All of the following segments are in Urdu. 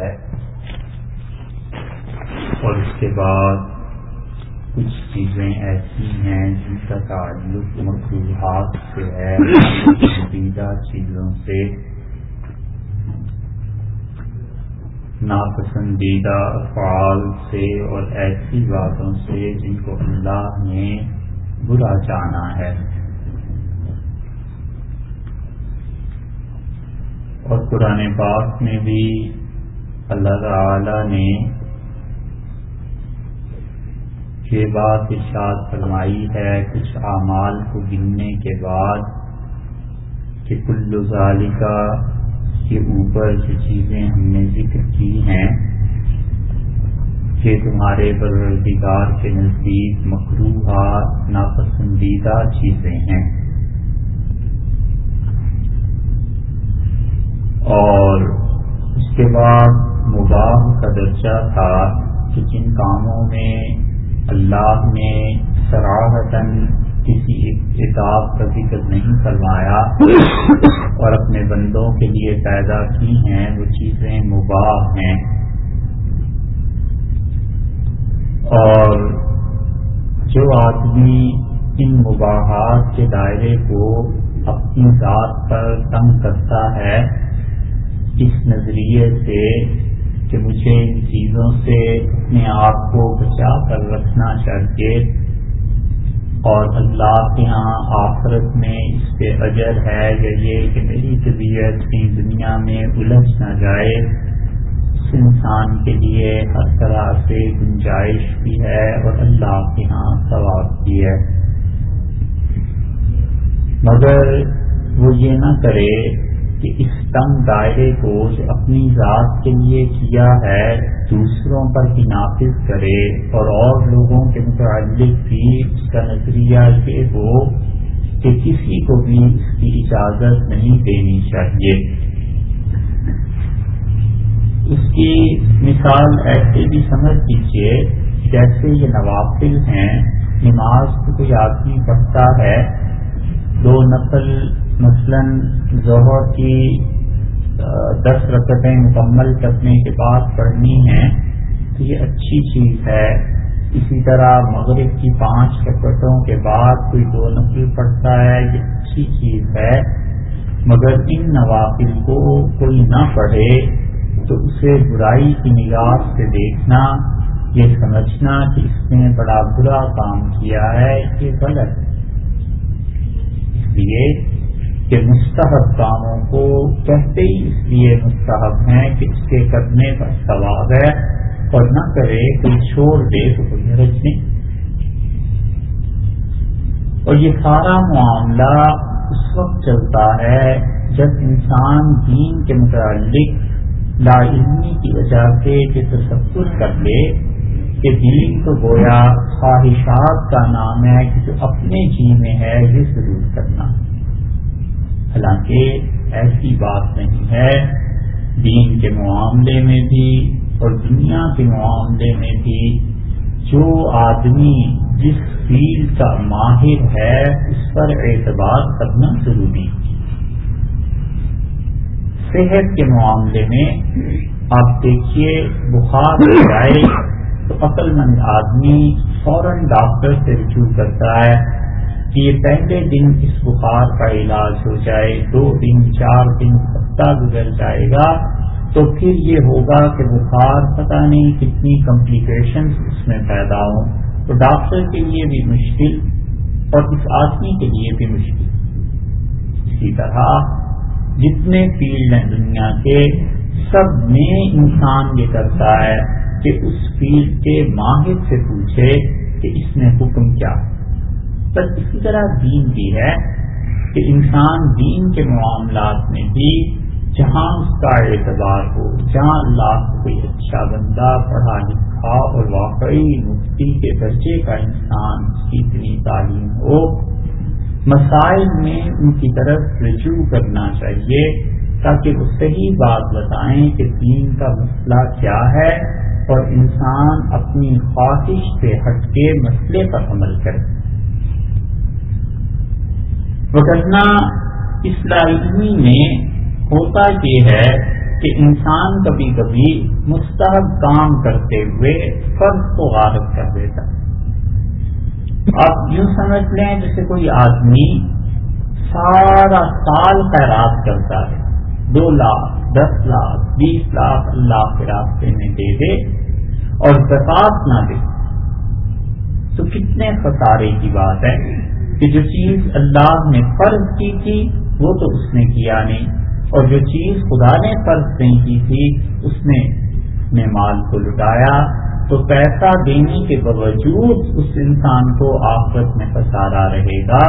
ہے، اور اس کے بعد کچھ چیزیں ایسی ہیں جن کا تعلق مکروہات سے ہے، پسندیدہ چیزوں سے، ناپسندیدہ افعال سے، اور ایسی باتوں سے جن کو اللہ نے برا جانا ہے۔ اور قرآن پاک میں بھی اللہ تعالی نے یہ بات ارشاد فرمائی ہے کچھ اعمال کو گننے کے بعد کہ کل ذالک کے اوپر جو چیزیں ہم نے ذکر کی ہیں کہ تمہارے پروردگار کے نزدیک مکروہ ناپسندیدہ چیزیں ہیں، اور اس کے بعد مباح کا درجہ تھا کہ جن کاموں میں اللہ نے صراحتاً کسی عتاب کا ذکر نہیں فرمایا اور اپنے بندوں کے لیے پیدا کی ہیں، وہ چیزیں مباح ہیں۔ اور جو آدمی ان مباحات کے دائرے کو اپنی ذات پر تنگ کرتا ہے اس نظریے سے کہ مجھے ان چیزوں سے اپنے آپ کو بچا کر رکھنا چاہیے اور اللہ کے ہاں آخرت میں اس پہ اجر ہے، یا یہ کہ میری طبیعت کی دنیا میں الجھ نہ جائے، اس انسان کے لیے ہر طرح سے گنجائش بھی ہے اور اللہ کے ہاں ثواب بھی ہے، مگر وہ یہ نہ کرے کہ اس تنگ دائرے کو جو اپنی ذات کے لیے کیا ہے دوسروں پر بھی نافذ کرے، اور لوگوں کے متعلق بھی اس کا نظریہ یہ ہو کہ کسی کو بھی اس کی اجازت نہیں دینی چاہیے۔ اس کی مثال ایسے بھی سمجھ لیجیے جیسے یہ نوافل ہیں، نماز کو کوئی آدمی پڑھتا ہے، 2 نفل مثلاً ظہر کی 10 رکعتیں مکمل کرنے کے بعد پڑھنی ہیں تو یہ اچھی چیز ہے۔ اسی طرح مغرب کی 5 رکعتوں کے بعد کوئی 2 نفل پڑھتا ہے، یہ اچھی چیز ہے، مگر ان نوافل کو کوئی نہ پڑھے تو اسے برائی کی نگاہ سے دیکھنا، یہ سمجھنا کہ اس نے بڑا برا کام کیا ہے، یہ غلط ہے۔ اس لیے کہ مستحب کاموں کو کہتے ہی اس لیے مستحب ہیں کہ اس کے کرنے کا ثواب ہے، اور نہ کرے کوئی چھوڑ دے تو کوئی حرج نہیں۔ اور یہ سارا معاملہ اس وقت چلتا ہے جب انسان دین کے متعلق لا علمی کی وجہ سے یہ تصور کر لے کہ دین تو گویا خواہشات کا نام ہے کہ جو اپنے جی میں ہے یہ ضرور کرنا، حالانکہ ایسی بات نہیں ہے۔ دین کے معاملے میں بھی اور دنیا کے معاملے میں بھی جو آدمی جس فیلڈ کا ماہر ہے اس پر اعتبار کرنا ضروری ہے۔ صحت کے معاملے میں آپ دیکھیے بخار ہو جائے تو عقل مند آدمی فوراً ڈاکٹر سے رجوع کرتا ہے کہ یہ پہلے دن اس بخار کا علاج ہو جائے، 2 دن 4 دن ہفتہ گزر جائے گا تو پھر یہ ہوگا کہ بخار پتہ نہیں کتنی کمپلیکیشنز اس میں پیدا ہوں، تو ڈاکٹر کے لیے بھی مشکل اور اس آدمی کے لیے بھی مشکل۔ اسی طرح جتنے فیلڈ ہیں دنیا کے سب میں انسان یہ کرتا ہے کہ اس فیلڈ کے ماہر سے پوچھے کہ اس میں حکم کیا ہے۔ بس اسی طرح دین بھی ہے کہ انسان دین کے معاملات میں بھی جہاں اس کا اعتبار ہو، جہاں اللہ کو کوئی اچھا بندہ پڑھا لکھا اور واقعی مفتی کے درجے کا انسان، اس کی اتنی تعلیم ہو، مسائل میں ان کی طرف رجوع کرنا چاہیے تاکہ وہ صحیح بات بتائیں کہ دین کا مسئلہ کیا ہے اور انسان اپنی خواہش سے ہٹ کے مسئلے پر عمل کرے۔ وگرنہ اس لا علمی میں ہوتا یہ ہے کہ انسان کبھی کبھی مستحب کام کرتے ہوئے فرض کو غارت کر دیتا ہے۔ آپ یوں سمجھ لیں جیسے کوئی آدمی سارا سال خیرات کرتا ہے، 2 لاکھ 10 لاکھ 20 لاکھ اللہ کے راستے میں دے دے اور زکات نہ دے، تو کتنے خسارے کی بات ہے کہ جو چیز اللہ نے فرض کی تھی وہ تو اس نے کیا نہیں، اور جو چیز خدا نے فرض نہیں کی تھی اس نے مال کو لٹایا، تو پیسہ دینے کے باوجود اس انسان کو آخرت میں خسارہ رہے گا،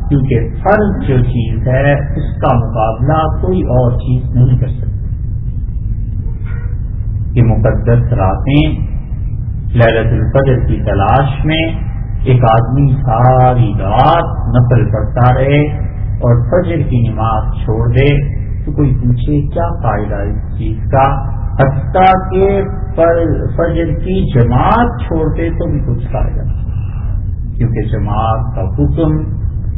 کیونکہ فرض جو چیز ہے اس کا مقابلہ کوئی اور چیز نہیں کر سکتی۔ یہ مقدس راتیں لیلۃ القدر کی تلاش میں ایک آدمی ساری رات نفل پڑھتا رہے اور فجر کی نماز چھوڑ دے تو کوئی پوچھے کیا فائدہ اس چیز کا، حتیٰ کہ فجر کی جماعت چھوڑتے تو بھی کچھ فائدہ، کیونکہ جماعت کا حکم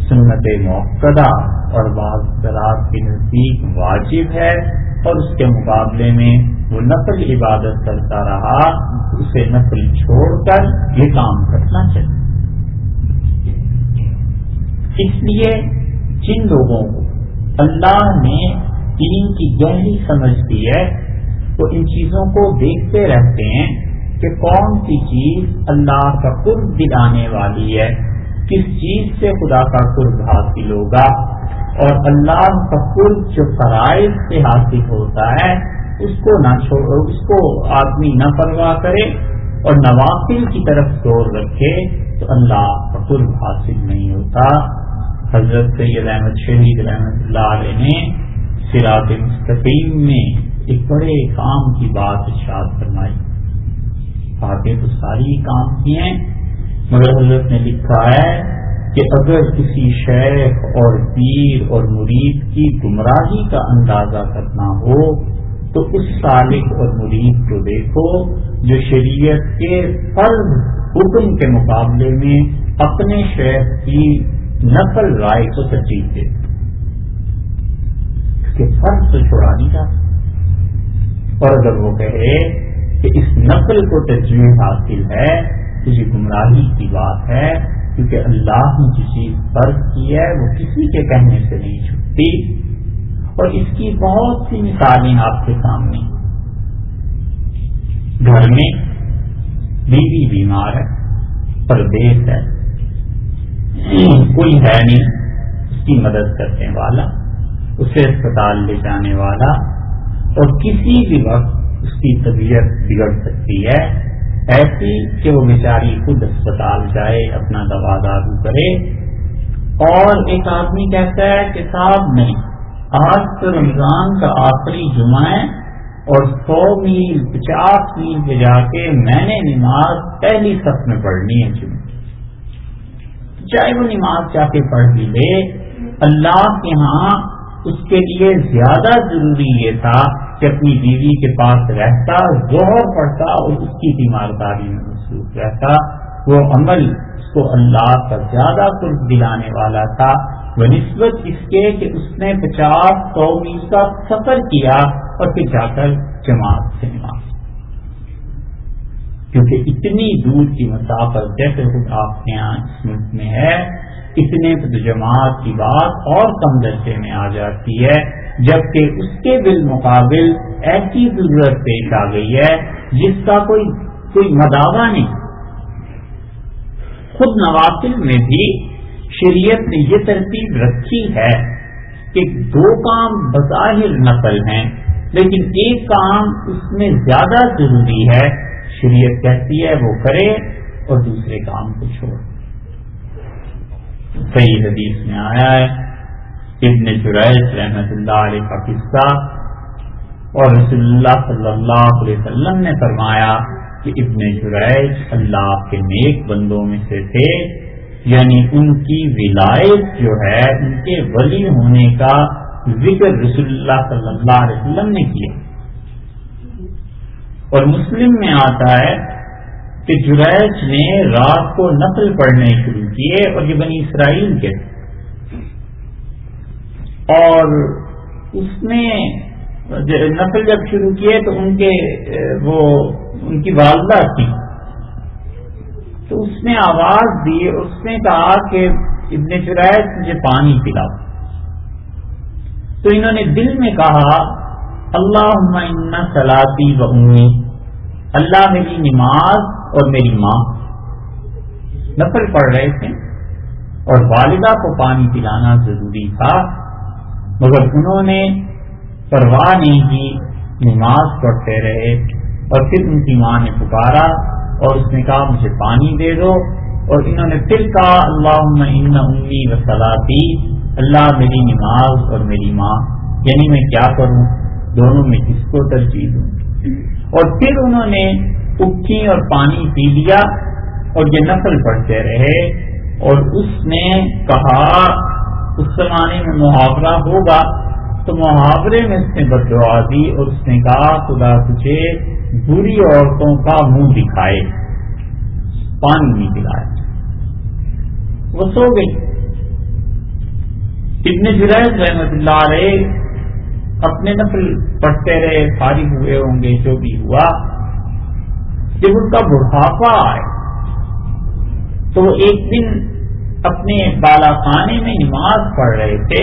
سنت موقدہ اور بعض حضرات کے نزدیک واجب ہے، اور اس کے مقابلے میں وہ نفل عبادت کرتا رہا، اسے نفل چھوڑ کر یہ کام کرنا چاہیے۔ اس لیے جن لوگوں کو اللہ نے دین کی گہری سمجھ دی ہے وہ ان چیزوں کو دیکھتے رہتے ہیں کہ کون سی چیز اللہ کا قرب دلانے والی ہے، کس چیز سے خدا کا قرب حاصل ہوگا، اور اللہ کا قرب جو فرائض سے حاصل ہوتا ہے اس کو نہ چھوڑو، اس کو آدمی نہ پرواہ کرے اور نوافل کی طرف زور رکھے تو اللہ کا قرب حاصل نہیں ہوتا۔ حضرت سید احمد شہید رحمۃ اللہ علیہ نے صراط مستقیم میں ایک بڑے کام کی بات ارشاد فرمائی۔ باتیں تو ساری کام کی ہیں، مگر حضرت نے لکھا ہے کہ اگر کسی شیخ اور پیر اور مرید کی گمراہی کا اندازہ کرنا ہو تو اس سالک اور مرید کو دیکھو جو شریعت کے فرض حکم کے مقابلے میں اپنے شیخ کی نقل رائے کو ترجیح دے، اس کے فرض تو چھوڑا نہیں جا سکتا، اور اگر وہ کہے کہ اس نقل کو ترجیح حاصل ہے تو یہ گمراہی کی بات ہے، کیونکہ اللہ نے جو چیز فرض کی ہے وہ کسی کے کہنے سے نہیں چھٹتی۔ اور اس کی بہت سی مثالیں آپ کے سامنے، گھر میں بیوی بیمار ہے، پردیس ہے، کوئی ہے نہیں اس کی مدد کرنے والا، اسے اسپتال لے جانے والا، اور کسی بھی وقت اس کی طبیعت بگڑ سکتی ہے ایسی کہ وہ بیچاری خود اسپتال جائے، اپنا دوا دارو کرے، اور ایک آدمی کہتا ہے کہ صاحب نہیں، آج تو رمضان کا آخری جمعہ ہے اور 100 میل 50 میل پہ جا کے میں نے نماز پہلی صف میں پڑھنی ہے جمعہ، چاہے وہ نماز جا کے پڑھ بھی لے، اللہ کے ہاں اس کے لیے زیادہ ضروری یہ تھا کہ اپنی بیوی کے پاس رہتا، ظہر پڑھتا اور اس کی تیمارداری میں مصروف رہتا، وہ عمل اس کو اللہ کا زیادہ قرب دلانے والا تھا بنسبت اس کے کہ اس نے 50-100 میل کا سفر کیا اور پھر جا کر جماعت سے نماز، کیونکہ اتنی دور کی مسافت جیسے خود آپ کے یہاں اس ملک میں ہے، اتنے جماعت کی بات اور کم درجے میں آ جاتی ہے، جبکہ اس کے بالمقابل ایسی ضرورت پیش آ گئی ہے جس کا کوئی مداوع نہیں۔ خود نوافل میں بھی شریعت نے یہ ترتیب رکھی ہے کہ 2 کام بظاہر نفل ہیں لیکن ایک کام اس میں زیادہ ضروری ہے، شریعت کہتی ہے وہ کرے اور دوسرے کام کو چھوڑ۔ صحیح حدیث میں آیا ہے، ابن جریج رحمۃ اللہ علیہ کا قصہ، اور رسول اللہ صلی اللہ علیہ وسلم نے فرمایا کہ ابن جریج اللہ کے نیک بندوں میں سے تھے، یعنی ان کی ولایت جو ہے، ان کے ولی ہونے کا ذکر رسول اللہ صلی اللہ علیہ وسلم نے کیا۔ اور مسلم میں آتا ہے کہ جریج نے رات کو نفل پڑھنے شروع کیے، اور یہ بنی اسرائیل کے، اور اس نے نفل جب شروع کیے تو ان کی والدہ تھی، تو اس نے آواز دی، اس نے کہا کہ ابن جریج مجھے پانی پلاؤ. تو انہوں نے دل میں کہا اللہم ان صلاتی و امی، اللہ میری نماز اور میری ماں. نفل پڑھ رہے تھے اور والدہ کو پانی پلانا ضروری تھا، مگر انہوں نے پرواہ نہیں کی، نماز پڑھتے رہے. اور پھر ان کی ماں نے پکارا اور اس نے کہا مجھے پانی دے دو، اور انہوں نے پھر کہا اللہم ان امی و صلاتی، اللہ میری نماز اور میری ماں، یعنی میں کیا کروں، دونوں میں کس کو ترجیح دوں. اور پھر انہوں نے اٹھی اور پانی پی لیا اور یہ نفل پڑھتے رہے. اور اس نے کہا، اس زمانے میں محاورہ ہوگا تو محاورے میں اس نے بددعا دی اور اس نے کہا خدا تجھے بری عورتوں کا منہ دکھائے، پانی نہیں پلایا. وہ سو گئی. ابن جریج رحمۃ اللہ علیہ اپنے نفل پڑھتے رہے، فارغ ہوئے ہوں گے جو بھی ہوا. جب ان کا بڑھاپا آئے تو وہ ایک دن اپنے بالا خانے میں نماز پڑھ رہے تھے،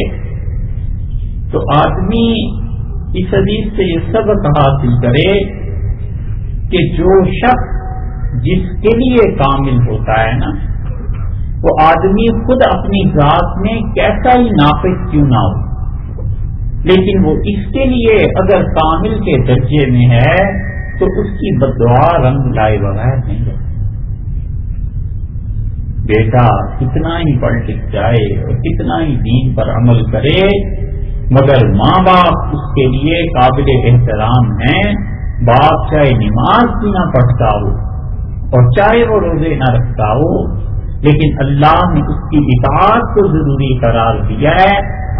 تو آدمی اس حدیث سے یہ سبق حاصل کرے کہ جو شخص جس کے لیے کامل ہوتا ہے نا، وہ آدمی خود اپنی ذات میں کیسا ہی ناقص کیوں نہ ہو، لیکن وہ اس کے لیے اگر کامل کے درجے میں ہے تو اس کی بددعا رنگ لائے بغیر نہیں ہے. بیٹا کتنا ہی پڑھ لکھ جائے اور کتنا ہی دین پر عمل کرے، مگر ماں باپ اس کے لیے قابل احترام ہیں. باپ چاہے نماز بھی نہ پڑھتا ہو اور چاہے وہ روزے نہ رکھتا ہو، لیکن اللہ نے اس کی اطاعت کو ضروری قرار دیا ہے.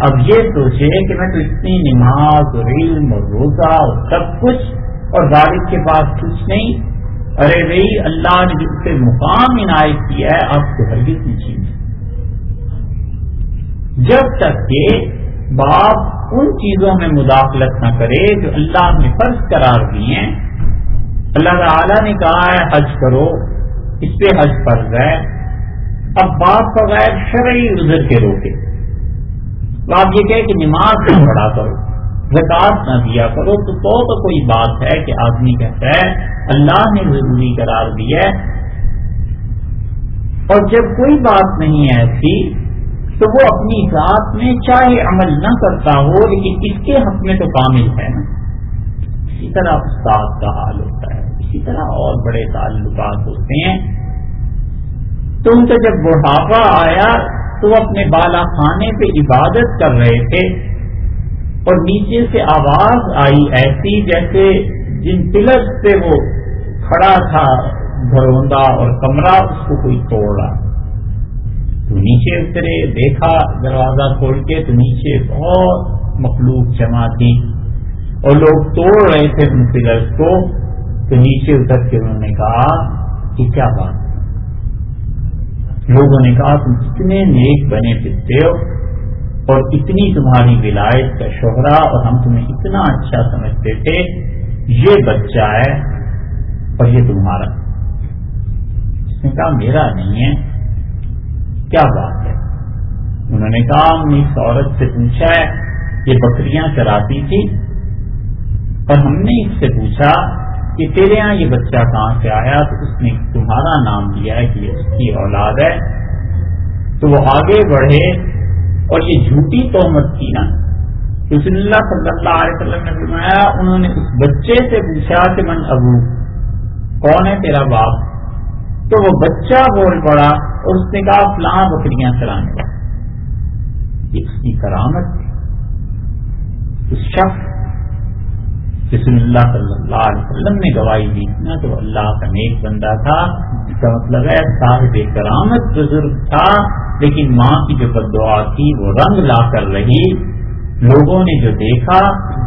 اب یہ سوچے کہ میں تو اتنی نماز اور علم اور روزہ اور سب کچھ اور والد کے پاس کچھ نہیں. ارے بھائی اللہ نے جس سے مقام عنایت کیا ہے آپ کو ہرگز نہیں چھیننا. جب تک کہ باپ ان چیزوں میں مداخلت نہ کرے جو اللہ نے فرض قرار دیے ہیں. اللہ تعالی نے کہا ہے حج کرو، اس پہ حج فرض ہے. اب باپ بغیر شرعی عذر کے روکے تو آپ یہ کہے کہ نماز نہ پڑھا کرو، زکات نہ دیا کرو، تو کوئی بات ہے کہ آدمی کہتا ہے اللہ نے ضروری قرار دیا ہے. اور جب کوئی بات نہیں ہے ایسی تو وہ اپنی ذات میں چاہے عمل نہ کرتا ہو لیکن اس کے حق میں تو کامل ہے نا. اسی طرح استاد کا حال ہوتا ہے، اسی طرح اور بڑے تعلقات ہوتے ہیں. تو ان کا جب بڑھاپا آیا تو وہ اپنے بالا خانے پہ عبادت کر رہے تھے اور نیچے سے آواز آئی ایسی جیسے جن پلر سے وہ کھڑا تھا گھروندا اور کمرہ اس کو کوئی توڑ رہا. تو نیچے اترے، دیکھا دروازہ کھول کے تو نیچے بہت مخلوق جمع تھی اور لوگ توڑ رہے تھے ان پلرز کو. تو نیچے اتر کے انہوں نے کہا کہ کیا بات ہے؟ لوگوں نے کہا تم کتنے نیک بنے پھرتے ہو اور اتنی تمہاری ولایت کا شہرا اور ہم تمہیں اتنا اچھا سمجھتے تھے. یہ بچہ ہے اور یہ تمہارا. اس نے کہا میرا نہیں ہے. کیا بات ہے؟ انہوں نے کہا ہم نے اس عورت سے پوچھا ہے، یہ بکریاں چراتی تھی اور ہم نے اس سے پوچھا کہ تیرے یہاں یہ بچہ کہاں سے آیا، تو اس نے تمہارا نام لیا ہے کہ یہ اس کی اولاد ہے. تو وہ آگے بڑھے اور یہ جھوٹی تہمت کی نا. رسول اللہ صلی اللہ علیہ وسلم نے فرمایا انہوں نے اس بچے سے پوچھا کہ من ابو، کون ہے تیرا باپ؟ تو وہ بچہ بول پڑا اور اس نے کہا فلاں بکریاں چرانے والا. یہ اس کی کرامت تھی. اس شخص رسول اللہ صلی اللہ علیہ وسلم نے گواہی دی نا تو اللہ کا نیک بندہ تھا. اس کا مطلب ہے صاحب کرامت بزرگ تھا، لیکن ماں کی جو بددعا تھی وہ رنگ لا کر رہی. لوگوں نے جو دیکھا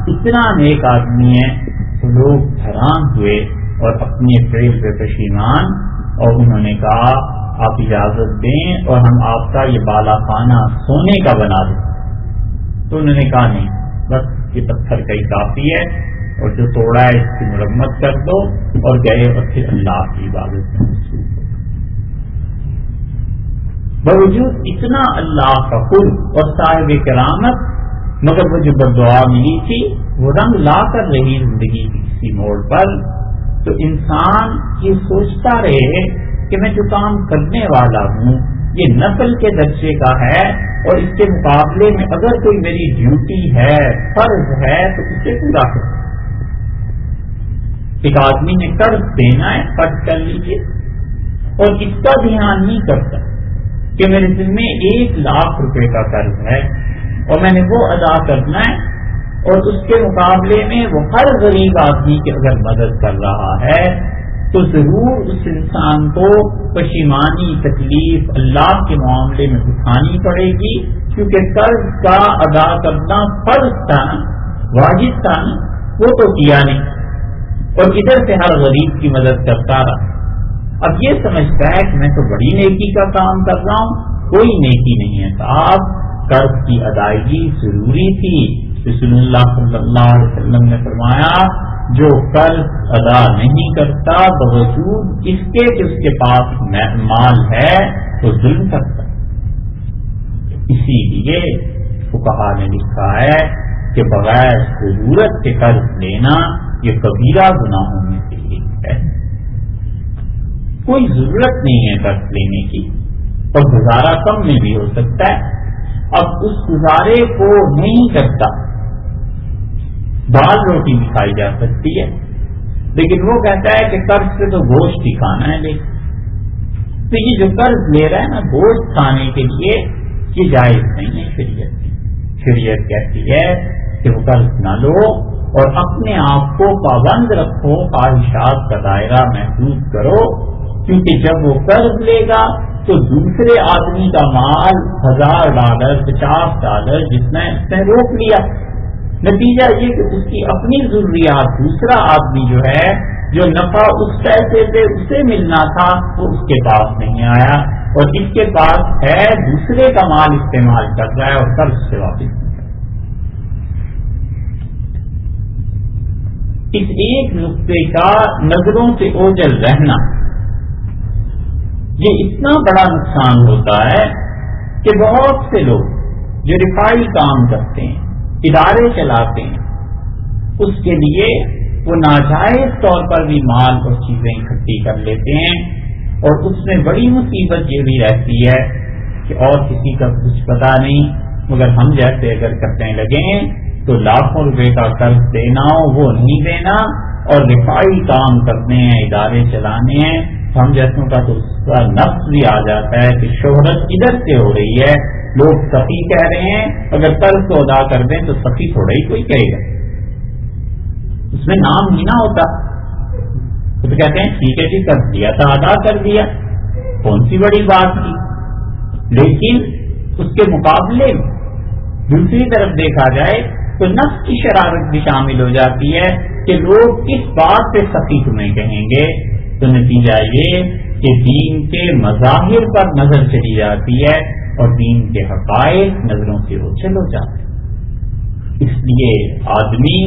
اتنا نیک آدمی ہے تو لوگ حیران ہوئے اور اپنے فعل پہ پشیمان، اور انہوں نے کہا آپ اجازت دیں اور ہم آپ کا یہ بالا خانہ سونے کا بنا دیں. تو انہوں نے کہا نہیں، بس یہ پتھر کا ہی کافی ہے، اور جو توڑا ہے اس کی مرمت کر دو، اور گئے اور پھر اللہ کی عبادت میں مصروف ہو۔ باوجود اتنا اللہ کا خلق اور صاحب کرامت، مگر وہ جو بددعا ملی تھی وہ رنگ لا کر رہی زندگی کی کسی موڑ پر، تو انسان یہ سوچتا رہے کہ میں جو کام کرنے والا ہوں یہ نفل کے درجے کا ہے، اور اس کے مقابلے میں اگر کوئی میری ڈیوٹی ہے، فرض ہے، تو اسے پورا کروں۔ ایک آدمی نے قرض دینا ہے، قرض کر لیجیے، اور اس کا دھیان نہیں کرتا کہ میرے ذمہ 1,00,000 روپے کا قرض ہے اور میں نے وہ ادا کرنا ہے، اور اس کے مقابلے میں وہ ہر غریب آدمی کی اگر مدد کر رہا ہے تو ضرور اس انسان کو پشیمانی، تکلیف اللہ کے معاملے میں اٹھانی پڑے گی، کیونکہ قرض کا ادا کرنا فرض تھا نا، واجب تھا نا، وہ تو کیا نہیں، اور ادھر سے ہر غریب کی مدد کرتا رہا۔ اب یہ سمجھتا ہے کہ میں تو بڑی نیکی کا کام کر رہا ہوں، کوئی نیکی نہیں ہے صاحب، قرض کی ادائیگی ضروری تھی۔ رسول اللہ صلی اللہ علیہ وسلم نے فرمایا جو قرض ادا نہیں کرتا باوجود اس کے کہ اس کے پاس مال ہے تو ظلم کرتا۔ اسی لیے فقہا نے لکھا ہے کہ بغیر ضرورت کے قرض لینا یہ کبیرہ گناہوں میں سے ایک ہے۔ کوئی ضرورت نہیں ہے قرض لینے کی، اور گزارا کم میں بھی ہو سکتا ہے۔ اب اس گزارے کو نہیں کرتا، دال روٹی بھی کھائی جا سکتی ہے، لیکن وہ کہتا ہے کہ قرض سے تو گوشت ہی کھانا ہے، لیکن تو یہ جو قرض لے رہا ہے نا گوشت کھانے کے لیے، یہ جائز نہیں ہے۔ شریعت کہتی ہے کہ وہ قرض نہ لو اور اپنے آپ کو پابند رکھو، خواہشات کا دائرہ محدود کرو، کیونکہ جب وہ قرض لے گا تو دوسرے آدمی کا مال $1000 $50 جتنا اس نے روک لیا، نتیجہ یہ کہ اس کی اپنی ضروریات دوسرا آدمی جو ہے جو نفع اس پیسے سے اسے ملنا تھا وہ اس کے پاس نہیں آیا، اور اس کے پاس ہے دوسرے کا مال استعمال کر رہا ہے اور قرض سے واپس نہیں کر رہا۔ اس ایک نقطے کا نظروں سے اوجھل رہنا یہ اتنا بڑا نقصان ہوتا ہے کہ بہت سے لوگ جو رفائی کام کرتے ہیں، ادارے چلاتے ہیں، اس کے لیے وہ ناجائز طور پر بھی مال اور چیزیں اکٹھی کر لیتے ہیں، اور اس میں بڑی مصیبت یہ بھی رہتی ہے کہ اور کسی کا کچھ پتا نہیں، مگر ہم جیسے اگر کرنے لگیں تو لاکھوں روپے کا قرض دینا ہو وہ نہیں دینا، اور رفائی کام کرنے ہیں، ادارے چلانے ہیں، ہم جیسوں کا تو اس کا نفس بھی آ جاتا ہے کہ شہرت ادھر سے ہو رہی ہے، لوگ سخی کہہ رہے ہیں، اگر قرض کو ادا کر دیں تو سخی تھوڑا ہی کوئی کہے گا، اس میں نام ہی نہ ہوتا، تو کہتے ہیں ٹھیک ہے جی قرض دیا تھا ادا کر دیا، کون سی بڑی بات تھی۔ لیکن اس کے مقابلے میں دوسری طرف دیکھا جائے تو نفس کی شرارت بھی شامل ہو جاتی ہے کہ لوگ کس بات پہ سخی تمہیں کہیں گے، تو نتیجہ یہ کہ دین کے مظاہر پر نظر چلی جاتی ہے اور دین کے حقائق نظروں سے اوجھل ہو جاتے ہیں۔ اس لیے آدمی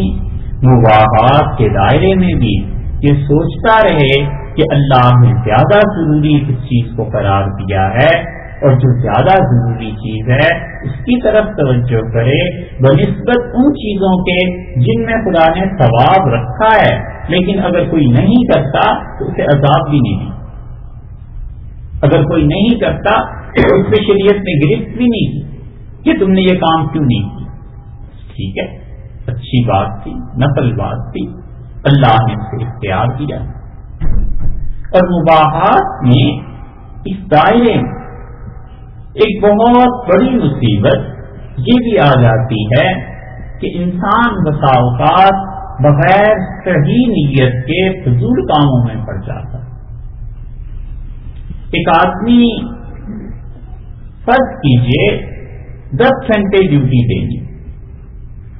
مباحات کے دائرے میں بھی یہ سوچتا رہے کہ اللہ نے زیادہ ضروری کس چیز کو قرار دیا ہے، اور جو زیادہ ضروری چیز ہے اس کی طرف توجہ کرے بنسبت ان چیزوں کے جن میں خدا نے ثواب رکھا ہے، لیکن اگر کوئی نہیں کرتا تو اسے عذاب بھی نہیں، اگر کوئی نہیں کرتا تو اس پہ شریعت نے گرفت بھی نہیں کی کہ تم نے یہ کام کیوں نہیں کی، ٹھیک ہے اچھی بات تھی، نفل بات تھی، اللہ نے اسے اختیار کیا۔ اور مباحات میں اس دائرے میں ایک بہت بڑی مصیبت یہ بھی آ جاتی ہے کہ انسان بسا اوقات بغیر صحیح نیت کے فضول کاموں میں پڑ جاتا ہے۔ ایک آدمی فرض کیجئے 10 گھنٹے ڈیوٹی دینی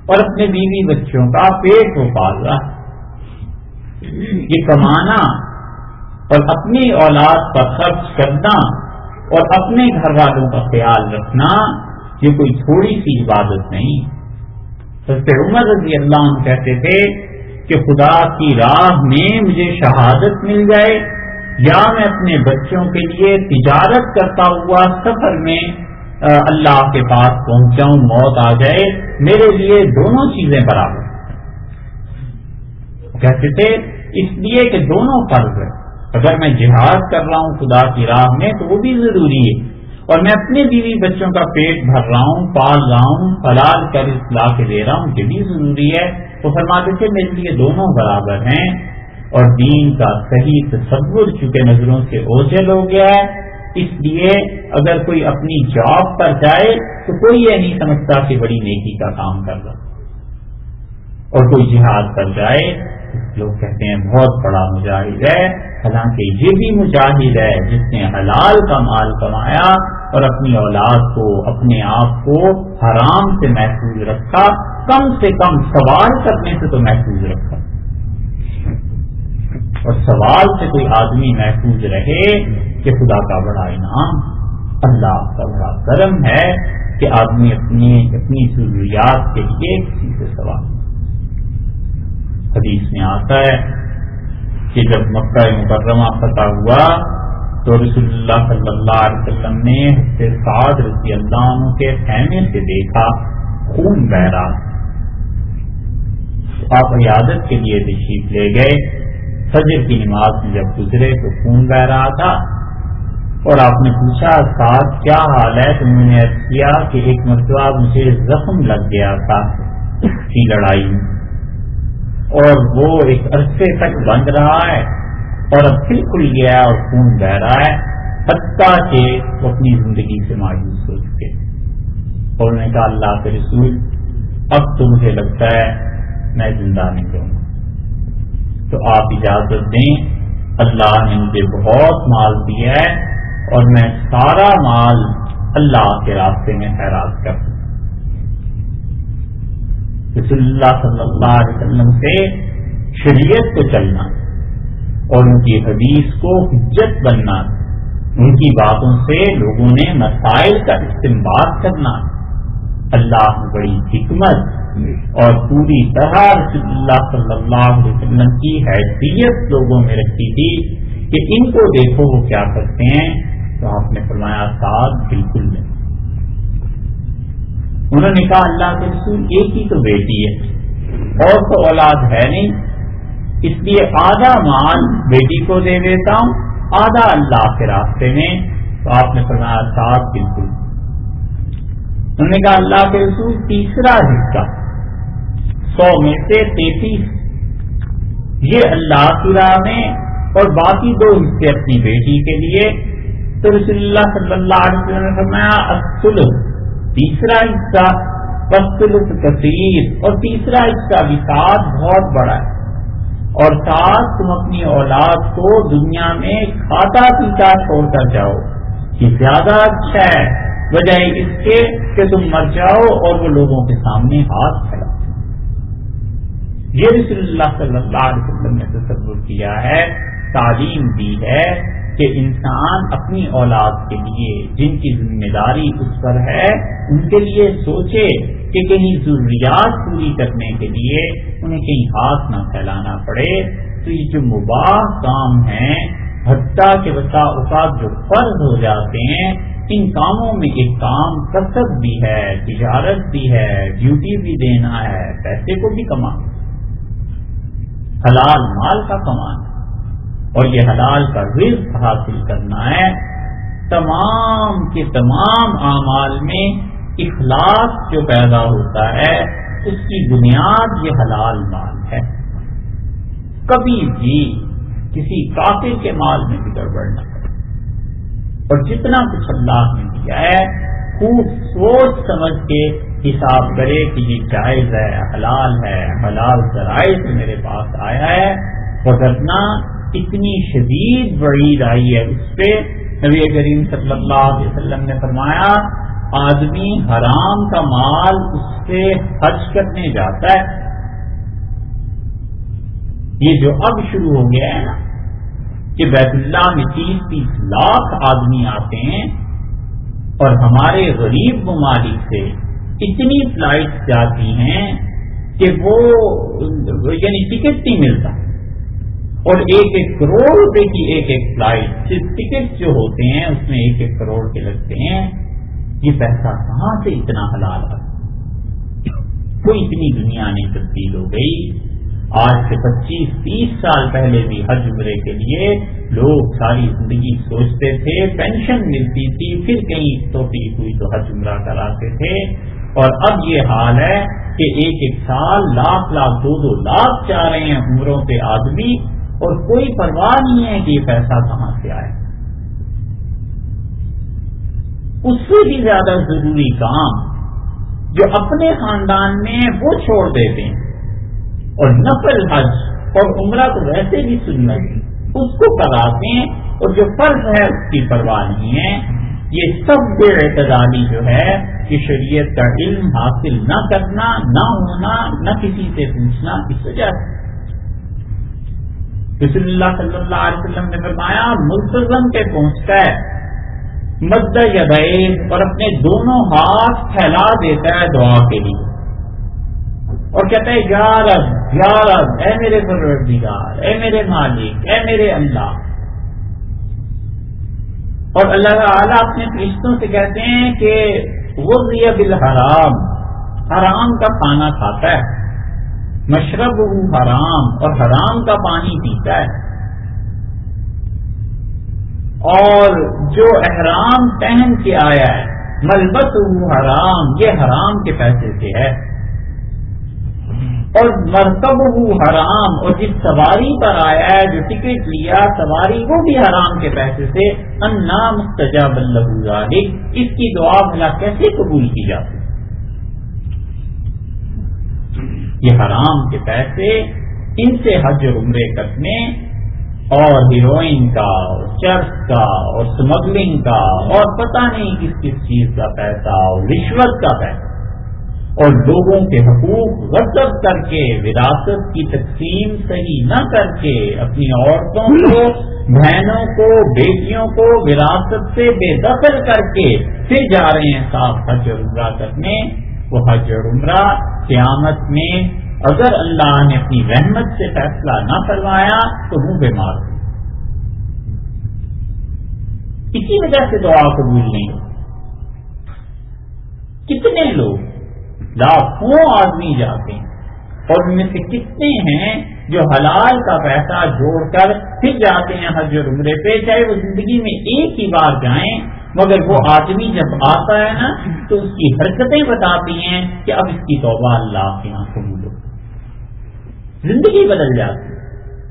اور اپنے بیوی بچوں کا پیٹ وہ پال رہا ہے، یہ کمانا اور اپنی اولاد پر خرچ کرنا اور اپنے گھر والوں کا خیال رکھنا یہ کوئی تھوڑی سی عبادت نہیں، حضرت عمر رضی اللہ عنہ کہتے تھے کہ خدا کی راہ میں مجھے شہادت مل جائے یا میں اپنے بچوں کے لیے تجارت کرتا ہوا سفر میں اللہ کے پاس پہنچ جاؤں، موت آ جائے، میرے لیے دونوں چیزیں برابر۔ کہتے تھے اس لیے کہ دونوں فرض ہے، اگر میں جہاد کر رہا ہوں خدا کی راہ میں تو وہ بھی ضروری ہے، اور میں اپنے بیوی بچوں کا پیٹ بھر رہا ہوں، پال رہا ہوں، حلال کر لا کے دے رہا ہوں، یہ بھی ضروری ہے۔ وہ فرماتے تھے میرے لیے دونوں برابر ہیں، اور دین کا صحیح تصور چونکہ نظروں سے اوجھل ہو گیا ہے، اس لیے اگر کوئی اپنی جاب پر جائے تو کوئی یہ نہیں سمجھتا کہ بڑی نیکی کا کام کر رہا، اور کوئی جہاد پر جائے لوگ کہتے ہیں بہت بڑا مجاہد ہے، حالانکہ یہ بھی مجاہد ہے جس نے حلال کا مال کمایا اور اپنی اولاد کو، اپنے آپ کو حرام سے محفوظ رکھا، کم سے کم سوال کرنے سے تو محفوظ رکھا، اور سوال سے کوئی آدمی محفوظ رہے کہ خدا کا بڑا انعام، اللہ کا بڑا کرم ہے کہ آدمی اپنی ضروریات کے لیے کسی سے سوال۔ حدیث میں آتا ہے کہ جب مکہ مکرمہ فتح ہوا تو رسول اللہ صلی اللہ علیہ وسلم نے حضرت سعد رضی اللہ عنہ کے خیمے سے دیکھا خون بہ رہا، آپ عیادت کے لیے تشریف لے گئے، فجر کی نماز میں جب گزرے تو خون بہ رہا تھا، اور آپ نے پوچھا سعد کیا حال ہے؟ تو میں نے عرض کیا کہ ایک مرتبہ مجھے زخم لگ گیا تھا کی لڑائی میں، اور وہ ایک عرصے تک بند رہا ہے اور اب پھر کھل گیا ہے اور خون بہ رہا ہے، حتیٰ کہ وہ اپنی زندگی سے مایوس ہو چکے، اور انہوں نے کہا اللہ کے رسول اب تو مجھے لگتا ہے میں زندہ نہیں رہوں گا، تو آپ اجازت دیں، اللہ نے مجھے بہت مال دیا ہے اور میں سارا مال اللہ کے راستے میں خیرات کر دوں۔ رسول اللہ صلی اللہ علیہ وسلم سے شریعت کو چلنا اور ان کی حدیث کو حجت بننا، ان کی باتوں سے لوگوں نے مسائل کا استنباط کرنا، اللہ نے بڑی حکمت اور پوری طرح رسول اللہ صلی اللہ علیہ وسلم کی حیثیت لوگوں میں رکھی تھی کہ ان کو دیکھو وہ کیا کرتے ہیں، تو آپ نے فرمایا ساتھ بالکل نہیں۔ انہوں نے کہا اللہ کے رسول ایک ہی تو بیٹی ہے اور تو اولاد ہے نہیں، اس لیے آدھا مال بیٹی کو دے دیتا ہوں، آدھا اللہ کے راستے میں، تو آپ نے فرمایا ساتھ بالکل۔ انہوں نے کہا اللہ کے رسول تیسرا حصہ 100 میں سے 33 یہ اللہ کی راہ میں اور باقی 2 حصے اپنی بیٹی کے لیے، تو رسول اللہ صلی اللہ علیہ وسلم نے فرمایا الثلث تیسرا حصہ، والثلث کثیر اور تیسرا حصہ بھی ساتھ بہت بڑا ہے، اور ساتھ تم اپنی اولاد کو دنیا میں کھاتا پیتا چھوڑ کر جاؤ، یہ زیادہ اچھا ہے بجائے اس کے کہ تم مر جاؤ اور وہ لوگوں کے سامنے ہاتھ پھیلا۔ یہ رسول اللہ صلی اللہ علیہ وسلم نے تصور کیا ہے، تعلیم دی ہے کہ انسان اپنی اولاد کے لیے جن کی ذمہ داری اس پر ہے ان کے لیے سوچے کہ کہیں ضروریات پوری کرنے کے لیے انہیں کہیں ہاتھ نہ پھیلانا پڑے۔ تو یہ جو مباح کام ہیں، حتیٰ کہ بسا اوقات جو فرض ہو جاتے ہیں، ان کاموں میں ایک کام کسب بھی ہے، تجارت بھی ہے، ڈیوٹی بھی دینا ہے، پیسے کو بھی کمانا، حلال مال کا کمانا، اور یہ حلال کا رزق حاصل کرنا ہے۔ تمام کے تمام اعمال میں اخلاص جو پیدا ہوتا ہے اس کی بنیاد یہ حلال مال ہے۔ کبھی بھی کسی کافر کے مال میں بھی گڑبڑ نہ کرے، اور جتنا کچھ اللہ نے دیا ہے خوب سوچ سمجھ کے حساب کرے کہ یہ جائز ہے، حلال ہے، حلال ذرائع سے میرے پاس آیا ہے، وگرنہ اتنی شدید وعید آئی ہے اس پہ۔ نبی کریم صلی اللہ علیہ وسلم نے فرمایا آدمی حرام کا مال اس سے خرچ کرنے جاتا ہے، یہ جو اب شروع ہو گیا ہے نا کہ بیت اللہ میں 30-30 لاکھ آدمی آتے ہیں، اور ہمارے غریب ممالک سے اتنی فلائٹس جاتی ہیں کہ وہ یعنی ٹکٹ نہیں ملتا، اور 1-1 کروڑ روپے کی ایک فلائٹ، صرف ٹکٹ جو ہوتے ہیں اس میں 1-1 کروڑ کے لگتے ہیں. یہ پیسہ کہاں سے اتنا حلال آ؟ کوئی اتنی دنیا نہیں تبدیل ہو گئی. آج سے 25-30 سال پہلے بھی حج عمرے کے لیے لوگ ساری زندگی سوچتے تھے، پینشن ملتی تھی، پھر کہیں توفیق ہوئی تو حج عمرہ کراتے تھے. اور اب یہ حال ہے کہ 1-1 سال لاکھ 2-2 لاکھ چاہ رہے ہیں عمروں پہ آدمی، اور کوئی پرواہ نہیں ہے کہ یہ پیسہ کہاں سے آئے. اس سے بھی زیادہ ضروری کام جو اپنے خاندان میں وہ چھوڑ دیتے ہیں، اور نفل حج اور عمرہ تو ویسے بھی سنت اس کو کراتے ہیں، اور جو فرض ہے اس کی پرواہ نہیں ہے. یہ سب بے اعتدالی جو ہے کہ شریعت کا علم حاصل نہ کرنا، نہ ہونا، نہ کسی سے پوچھنا، اس وجہ سے رسول اللہ صلی اللہ علیہ وسلم نے فرمایا ملتزم پہ پہنچتا ہے مد یدین اور اپنے دونوں ہاتھ پھیلا دیتا ہے دعا کے لیے، اور کہتا ہے یا رب اے میرے پروردگار، اے میرے مالک، اے میرے اللہ. اور اللہ تعالیٰ اپنے فرشتوں سے کہتے ہیں کہ غذی بالحرام، حرام کا کھانا کھاتا ہے، مشرب حرام اور حرام کا پانی پیتا ہے، اور جو احرام پہن کے آیا ہے ملبس حرام، یہ حرام کے پیسے سے ہے، اور مرکب حرام، اور جس سواری پر آیا ہے جو ٹکٹ لیا سواری وہ بھی حرام کے پیسے سے. انا مستجاب له ذلک، اس کی دعا بھلا کیسے قبول کی جاتی؟ یہ حرام کے پیسے، ان سے حج اور عمرے کرنے، اور ہیروئن کا اور چرس کا اور سمگلنگ کا اور پتہ نہیں کس کس چیز کا پیسہ اور رشوت کا پیسہ، اور لوگوں کے حقوق غصب کر کے، وراثت کی تقسیم صحیح نہ کر کے، اپنی عورتوں کو، بہنوں کو، بیٹیوں کو وراثت سے بے دخل کر کے پھر جا رہے ہیں صاحب حج اور عمرہ کرنے. وہ حج اور عمرہ قیامت میں اگر اللہ نے اپنی رحمت سے فیصلہ نہ فرمایا تو منہ پہ مار دیں. اسی وجہ سے دعا قبول نہیں ہو. کتنے لوگ، لاکھوں آدمی جاتے ہیں، اور ان میں سے کتنے ہیں جو حلال کا پیسہ جوڑ کر پھر جاتے ہیں حج اور عمرے پہ، چاہے وہ زندگی میں ایک ہی بار جائیں، مگر وہ آدمی جب آتا ہے نا تو اس کی حرکتیں بتاتی ہیں کہ اب اس کی توبہ اللہ کے یہاں قبول ہو. زندگی بدل جاتی ہے.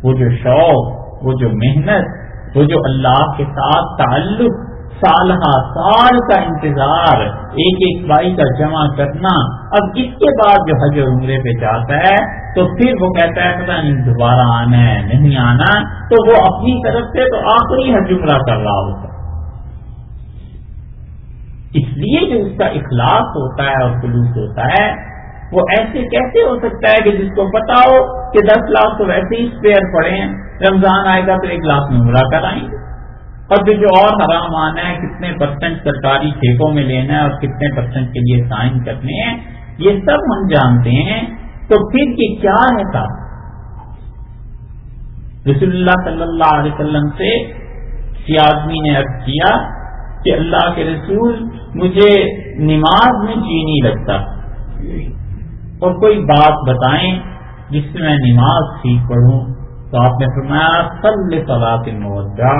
وہ جو شوق، وہ جو محنت، وہ جو اللہ کے ساتھ تعلق، سالہ سال کا انتظار، ایک بائی کا جمع کرنا، اب اس کے بعد جو حج و عمرے پہ جاتا ہے تو پھر وہ کہتا ہے پتہ نہیں دوبارہ آنا ہے نہیں آنا، تو وہ اپنی طرف سے تو آخری حج عمرہ کر رہا ہوتا ہے. اس لیے جو اس کا اخلاص ہوتا ہے اور خلوص ہوتا ہے، وہ ایسے کیسے ہو سکتا ہے کہ جس کو پتا ہو کہ 10 لاکھ تو ویسے ہی اسپیئر پڑے ہیں، رمضان آئے گا تو 1 لاکھ میں عمرہ کرائیں گے، اور پھر جو اور حرام آنا ہے کتنے % سرکاری ٹھیکوں میں لینا ہے اور کتنے % کے لیے سائن کرنے ہیں، یہ سب ہم جانتے ہیں. تو پھر یہ کیا ہے تھا؟ رسول اللہ صلی اللہ علیہ وسلم سے کسی آدمی نے عرض کیا کہ اللہ کے رسول مجھے نماز میں جی نہیں لگتا، اور کوئی بات بتائیں جس سے میں نماز ٹھیک پڑھوں. تو آپ نے فرمایا صلی صلاۃ المودع،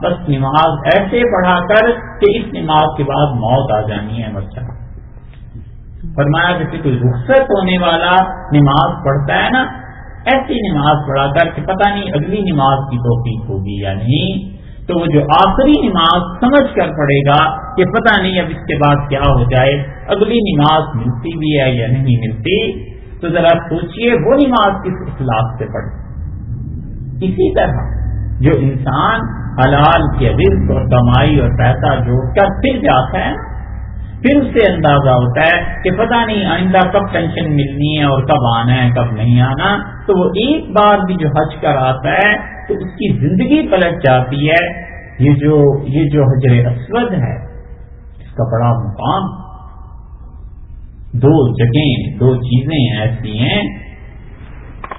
بس نماز ایسے پڑھا کر کہ اس نماز کے بعد موت آ جانی ہے بچہ. فرمایا جیسے کوئی رخصت ہونے والا نماز پڑھتا ہے نا، ایسی نماز پڑھا کر کہ پتہ نہیں اگلی نماز کی توفیق ہوگی یا نہیں. تو وہ جو آخری نماز سمجھ کر پڑھے گا کہ پتہ نہیں اب اس کے بعد کیا ہو جائے، اگلی نماز ملتی بھی ہے یا نہیں ملتی، تو ذرا سوچئے وہ نماز کس اخلاص سے پڑھے. اسی طرح جو انسان حلال کے رزق اور کمائی اور پیسہ جوڑ کر پھر جاتا ہے، پھر اس سے اندازہ ہوتا ہے کہ پتہ نہیں آئندہ کب پینشن ملنی ہے اور کب آنا ہے کب نہیں آنا، تو وہ ایک بار بھی جو حج کر آتا ہے تو اس کی زندگی پلٹ جاتی ہے. یہ جو حجر اسود ہے اس کا بڑا مقام، دو جگہیں، دو چیزیں ایسی ہیں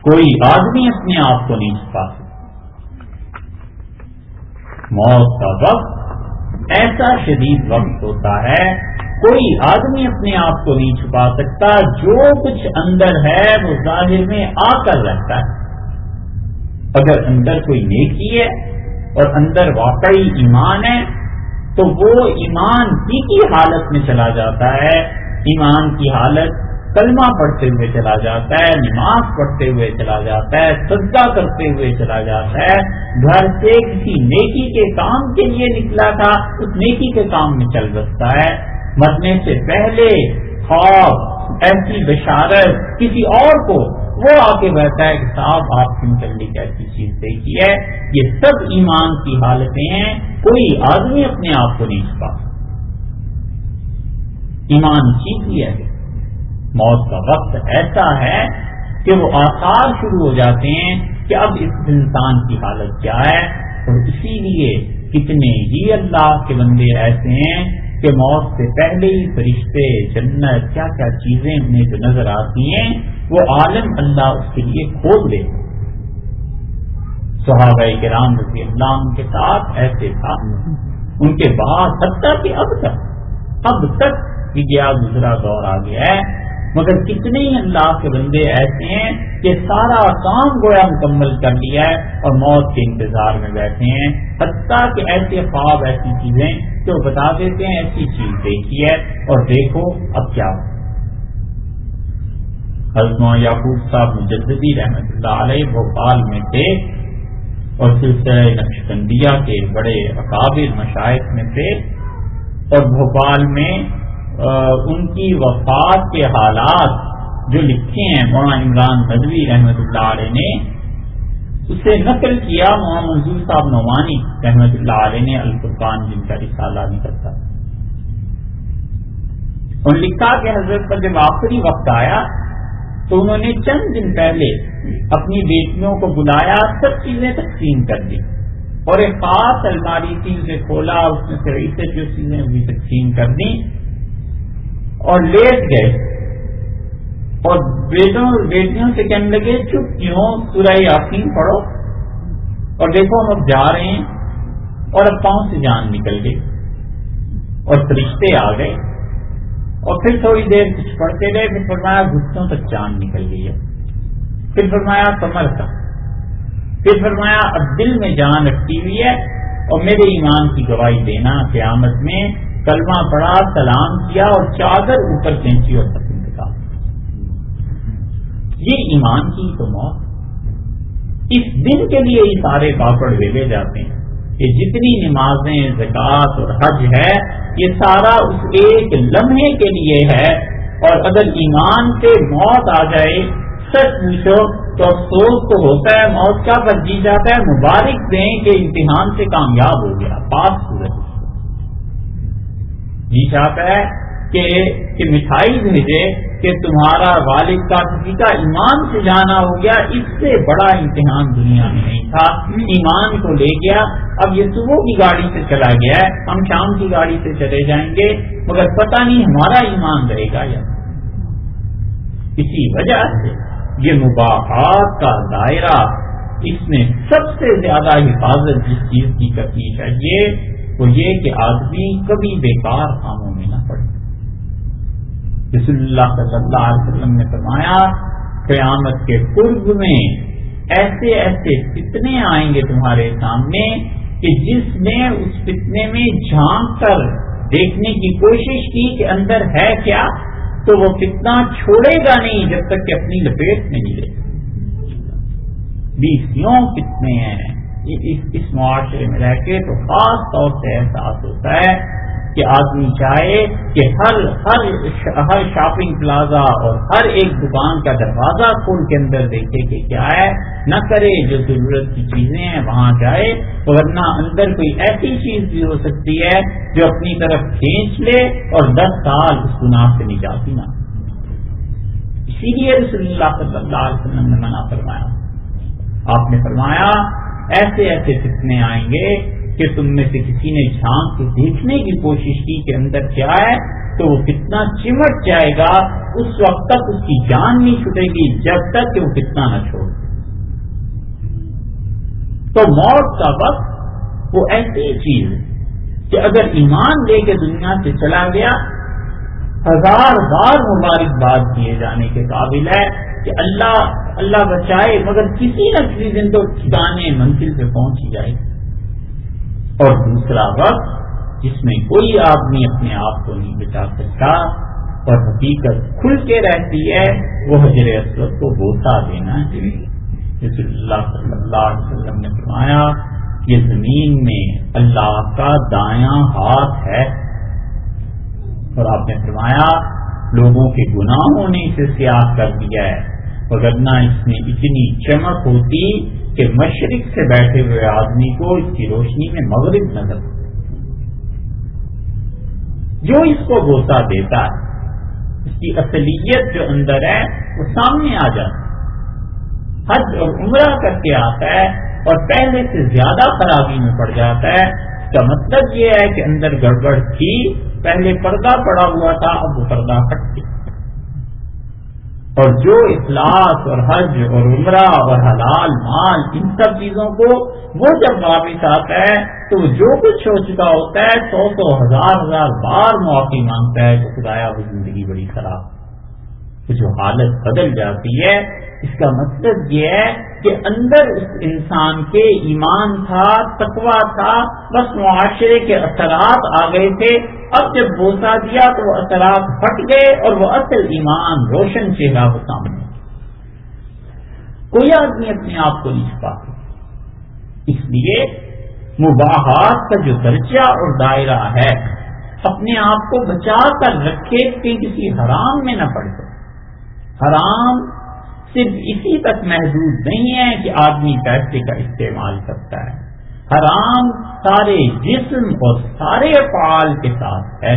کوئی آدمی اپنے آپ کو نہیں چھپا سکتا۔ موت کا وقت ایسا شدید وقت ہوتا ہے، کوئی آدمی اپنے آپ کو نہیں چھپا سکتا، جو کچھ اندر ہے وہ ظاہر میں آ کر رہتا ہے۔ اگر اندر کوئی نیکی ہے اور اندر واقعی ایمان ہے تو وہ ایمان کی حالت میں چلا جاتا ہے، ایمان کی حالت کلمہ پڑھتے ہوئے چلا جاتا ہے، نماز پڑھتے ہوئے چلا جاتا ہے، سجدہ کرتے ہوئے چلا جاتا ہے، گھر سے کسی نیکی کے کام کے لیے نکلا تھا اس نیکی کے کام میں چل بستا ہے، مرنے سے پہلے خواب ایسی بشارت کسی اور کو وہ آ کے بہتا ہے کہ صاحب آپ کی متعلق ایسی چیز دیکھی ہے۔ یہ سب ایمان کی حالتیں ہیں، کوئی آدمی اپنے آپ کو نہیں چھپا۔ ایمان چیز ہی ہے۔ موت کا وقت ایسا ہے کہ وہ آثار شروع ہو جاتے ہیں کہ اب اس انسان کی حالت کیا ہے، اور اسی لیے کتنے ہی اللہ کے بندے ایسے ہیں کہ موت سے پہلے ہی فرشتے، جنت، کیا کیا چیزیں انہیں جو نظر آتی ہیں وہ عالم اللہ اس کے لیے کھول دے۔ صحابہ کرام رضی اللہ عنہ کے ساتھ ایسے تھا، ان کے بعد حتیٰ کہ اب تک یہ گیا گزرا دور آ گیا ہے، مگر کتنے ہی اللہ کے بندے ایسے ہیں کہ سارا کام گویا مکمل کر لیا ہے اور موت کے انتظار میں بیٹھے ہیں، حتیٰ کہ ایسے خواب، ایسی چیزیں جو بتا دیتے ہیں ایسی چیز دیکھی ہے اور دیکھو اب کیا ہو۔ حضرت یعقوب صاحب مجددی رحمۃ اللہ علیہ بھوپال میں تھے اور سلسلہ نقشبندیہ کے بڑے اکابر مشائخ میں تھے، اور بھوپال میں ان کی وفات کے حالات جو لکھے ہیں مولانا عمران ندوی رحمۃ اللہ علیہ نے، اسے نقل کیا مولانا منظور صاحب نعمانی رحمۃ اللہ علیہ نے، الفرقان جن کا رسالہ نکلتا، اور لکھا کہ حضرت پر جب آخری وقت آیا تو انہوں نے چند دن پہلے اپنی بیٹیوں کو بلایا، سب چیزیں تقسیم کر دی، اور ایک خاص الماری تھی اسے کھولا، اس میں سے رہی سے جو چیزیں بھی تقسیم کر دی اور لیٹ گئے، اور بیٹیوں سے کہنے لگے چپ کیوں، سورہ یاسین پڑھو، اور دیکھو ہم اب جا رہے ہیں، اور اب پاؤں سے جان نکل گئی، اور فرشتے آ گئے، اور پھر تھوڑی دیر کچھ پڑھتے رہے، پھر فرمایا گھٹنوں تک جان نکل گئی ہے، پھر فرمایا کمر تک، پھر فرمایا اب دل میں جان اٹکی ہوئی ہے، اور میرے ایمان کی گواہی دینا قیامت میں، کلمہ پڑھا، سلام کیا، اور چادر اوپر کھینچی اور ختم کیا۔ یہ ایمان کی تو موت، اس دن کے لیے ہی سارے پاپڑ ویلے جاتے ہیں کہ جتنی نمازیں، زکوٰۃ اور حج ہے یہ سارا اس ایک لمحے کے لیے ہے، اور اگر ایمان سے موت آ جائے سچ پوچھو تو افسوس تو ہوتا ہے، موت کا پر جی جاتا ہے مبارک دیں کہ امتحان سے کامیاب ہو گیا، پاس ہو، جی چاہتا ہے کہ مٹھائی بھیجے کہ تمہارا والد کا کسی کا ایمان سے جانا ہو گیا، اس سے بڑا امتحان دنیا میں نہیں تھا، ایمان کو لے گیا، اب یہ صبح کی گاڑی سے چلا گیا ہے، ہم شام کی گاڑی سے چلے جائیں گے، مگر پتہ نہیں ہمارا ایمان رہے گا یا۔ اسی وجہ سے یہ مباحات کا دائرہ، اس میں سب سے زیادہ حفاظت جس چیز کی کرنی چاہیے وہ یہ کہ آدمی کبھی بیکار کاموں میں نہ پڑے۔ رسول اللہ صلی اللہ علیہ وسلم نے فرمایا قیامت کے قرب میں ایسے ایسے فتنے آئیں گے تمہارے سامنے کہ جس نے اس فتنے میں جھانک کر دیکھنے کی کوشش کی کہ اندر ہے کیا، تو وہ فتنہ چھوڑے گا نہیں جب تک کہ اپنی لپیٹ میں نہیں لے۔ 20 فتنے ہیں اس معاشرے میں رہ کے، تو خاص طور سے احساس ہوتا ہے کہ آدمی چاہے کہ ہر شاپنگ پلازا اور ہر ایک دکان کا دروازہ کھول کے اندر دیکھے کہ کیا ہے، نہ کرے جو ضرورت کی چیزیں ہیں وہاں جائے، ورنہ اندر کوئی ایسی چیز بھی ہو سکتی ہے جو اپنی طرف کھینچ لے اور 10 سال اس گناہ سے نجات نہ۔ اسی لیے رسول اللہ صلی اللہ علیہ وسلم نے منع فرمایا، آپ نے فرمایا ایسے ایسے فتنے آئیں گے کہ تم میں سے کسی نے جھانک کے دیکھنے کی کوشش کی کہ اندر کیا ہے تو وہ کتنا چمٹ جائے گا، اس وقت تک اس کی جان نہیں چھوٹے گی جب تک کہ وہ کتنا نہ چھوڑ۔ تو موت کا وقت وہ ایسی چیز ہے کہ اگر ایمان لے کے دنیا سے چلا گیا 1000 بار مبارکباد کیے جانے کے قابل ہے کہ اللہ بچائے، مگر کسی نہ کسی دن تو ٹھکانے منزل پہ پہنچ ہی جائے۔ اور دوسرا وقت جس میں کوئی آدمی اپنے آپ کو نہیں بچا سکتا اور حقیقت کھل کے رہتی ہے، وہ حجر اسود کو بوسہ دینا ہے۔ رسول اللہ صلی اللہ علیہ وسلم نے فرمایا یہ زمین میں اللہ کا دایاں ہاتھ ہے، اور آپ نے فرمایا لوگوں کے گناہوں نے اسے سیاہ کر دیا ہے، وگرنہ اس میں اتنی چمک ہوتی کہ مشرق سے بیٹھے ہوئے آدمی کو اس کی روشنی میں مغرب نظر۔ جو اس کو بوسہ دیتا ہے اس کی اصلیت جو اندر ہے وہ سامنے آ جاتا ہے۔ حج اور عمرہ کر کے آتا ہے اور پہلے سے زیادہ خرابی میں پڑ جاتا ہے، اس کا مطلب یہ ہے کہ اندر گڑبڑ تھی، پہلے پردہ پڑا ہوا تھا، اب وہ پردہ ہٹ گیا۔ اور جو اخلاص اور حج اور عمرہ اور حلال مال ان سب چیزوں کو وہ جب واپس آتا ہے تو جو کچھ ہو چکا ہوتا ہے 100 1000 بار معافی مانگتا ہے کہ خدایا وہ زندگی بڑی خراب، جو حالت بدل جاتی ہے۔ اس کا مطلب یہ ہے کہ اندر اس انسان کے ایمان تھا، تقویٰ تھا، بس معاشرے کے اثرات آ گئے تھے۔ اب جب بوسہ دیا تو وہ اثرات ہٹ گئے اور وہ اصل ایمان روشن چہرہ وہ سامنے۔ کوئی آدمی اپنے آپ کو نہیں چھپا سکتا، اس لیے مباحات کا جو درجہ اور دائرہ ہے اپنے آپ کو بچا کر رکھے کہ کسی حرام میں نہ پڑ جائے۔ حرام صرف اسی تک محدود نہیں ہے کہ آدمی پیسے کا استعمال کرتا ہے، حرام سارے جسم اور سارے افعال کے ساتھ ہے۔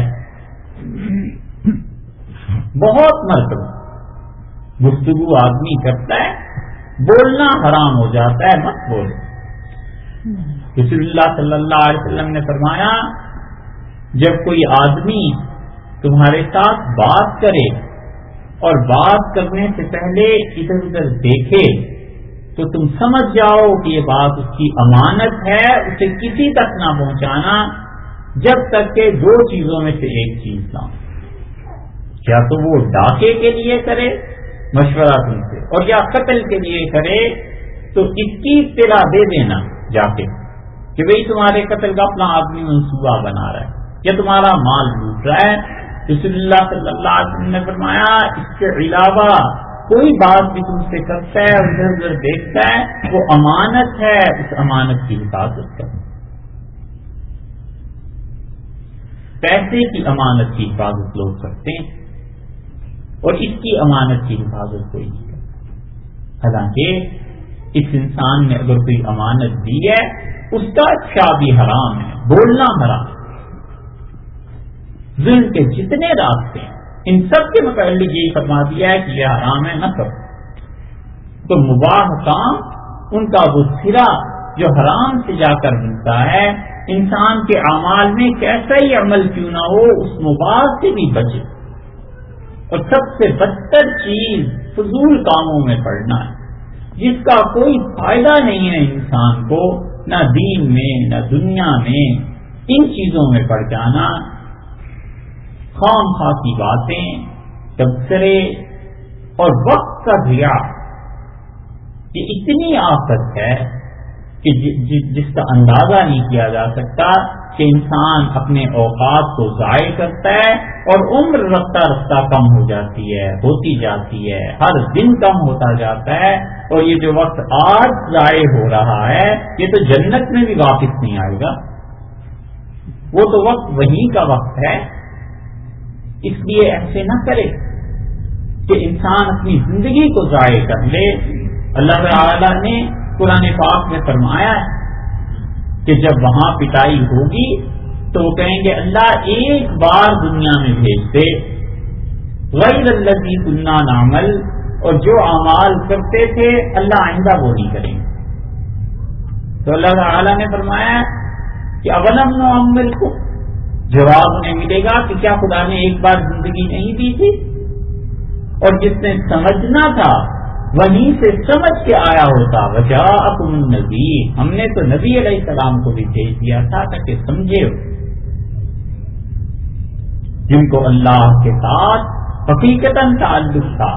بہت مرتبہ گفتگو آدمی کرتا ہے، بولنا حرام ہو جاتا ہے، مت بولو۔ رسول اللہ صلی اللہ علیہ وسلم نے فرمایا جب کوئی آدمی تمہارے ساتھ بات کرے اور بات کرنے سے پہلے ادھر ادھر دیکھے تو تم سمجھ جاؤ کہ یہ بات اس کی امانت ہے، اسے کسی تک نہ پہنچانا جب تک کہ 2 چیزوں میں سے ایک چیز نہ ہو، یا تو وہ ڈاکے کے لیے کرے مشورہ تم سے، اور یا قتل کے لیے کرے تو اس کی اطلاع دے دینا جا کے کہ بھئی تمہارے قتل کا اپنا آدمی منصوبہ بنا رہا ہے یا تمہارا مال لوٹ رہا ہے۔ رسول اللہ صلی اللہ علیہ وسلم نے فرمایا اس کے علاوہ کوئی بات بھی تم سے کرتا ہے اور ادھر ادھر دیکھتا ہے وہ امانت ہے، اس امانت کی حفاظت کرو۔ پیسے کی امانت کی حفاظت لوگ کرتے ہیں اور اس کی امانت کی حفاظت کوئی نہیں کرتا، حالانکہ اس انسان نے اگر کوئی امانت دی ہے اس کا اچھا بھی حرام ہے، بولنا حرام۔ ظلم کے جتنے راستے ہیں ان سب کے متعلق یہی فرما دیا ہے کہ یہ حرام ہے، نہ کرو۔ تو مباح کام ان کا وہ سرا جو حرام سے جا کر ملتا ہے، انسان کے اعمال میں کیسا ہی عمل کیوں نہ ہو اس مباح سے بھی بچے۔ اور سب سے بدتر چیز فضول کاموں میں پڑنا ہے جس کا کوئی فائدہ نہیں ہے انسان کو، نہ دین میں نہ دنیا میں۔ ان چیزوں میں پڑ جانا، خام خواہ کی باتیں، تبصرے اور وقت کا ضیاع، یہ اتنی آفت ہے کہ جس کا اندازہ نہیں کیا جا سکتا کہ انسان اپنے اوقات کو ضائع کرتا ہے اور عمر رفتہ رفتہ کم ہو جاتی ہے، ہوتی جاتی ہے، ہر دن کم ہوتا جاتا ہے، اور یہ جو وقت آج ضائع ہو رہا ہے یہ تو جنت میں بھی واپس نہیں آئے گا، وہ تو وقت وہیں کا وقت ہے۔ اس لیے ایسے نہ کرے کہ انسان اپنی زندگی کو ضائع کر لے۔ اللہ تعالی نے قرآن پاک میں فرمایا کہ جب وہاں پٹائی ہوگی تو وہ کہیں گے اللہ ایک بار دنیا میں بھیج دے، غیر الذی کنا نعمل، اور جو اعمال کرتے تھے اللہ آئندہ وہ نہیں کریں گے۔ تو اللہ تعالی نے فرمایا کہ اولم نعمرکم، جواب انہیں ملے گا کہ کیا خدا نے ایک بار زندگی نہیں دی تھی؟ اور جس نے سمجھنا تھا وہیں سے سمجھ کے آیا ہوتا، وجاءکم النذیر، ہم نے تو نبی علیہ السلام کو بھی بھیج دیا تھا تاکہ سمجھے ہو۔ جن کو اللہ کے ساتھ حقیقتاً تعلق تھا،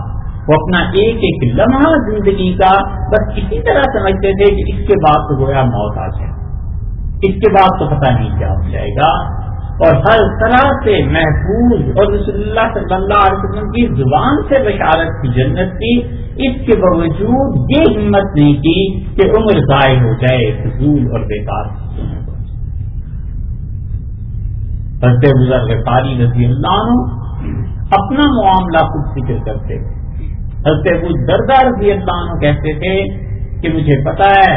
وہ اپنا ایک ایک لمحہ زندگی کا بس اسی طرح سمجھتے تھے کہ اس کے بعد تو گویا موت آ جائے، اس کے بعد تو پتہ نہیں کیا ہو جائے گا، اور ہر طرح سے محفوظ، اور رسول اللہ صلی اللہ علیہ وسلم کی زبان سے بشارت کی جنت تھی، اس کے باوجود یہ ہمت نہیں کی کہ عمر ضائع ہو جائے فضول اور بیکار۔ حضرت ابو ذر غفاری رضی اللہ عنہ اپنا معاملہ خود ذکر کرتے تھے۔ حضرت ابو درداء رضی اللہ عنہ کہتے تھے کہ مجھے پتا ہے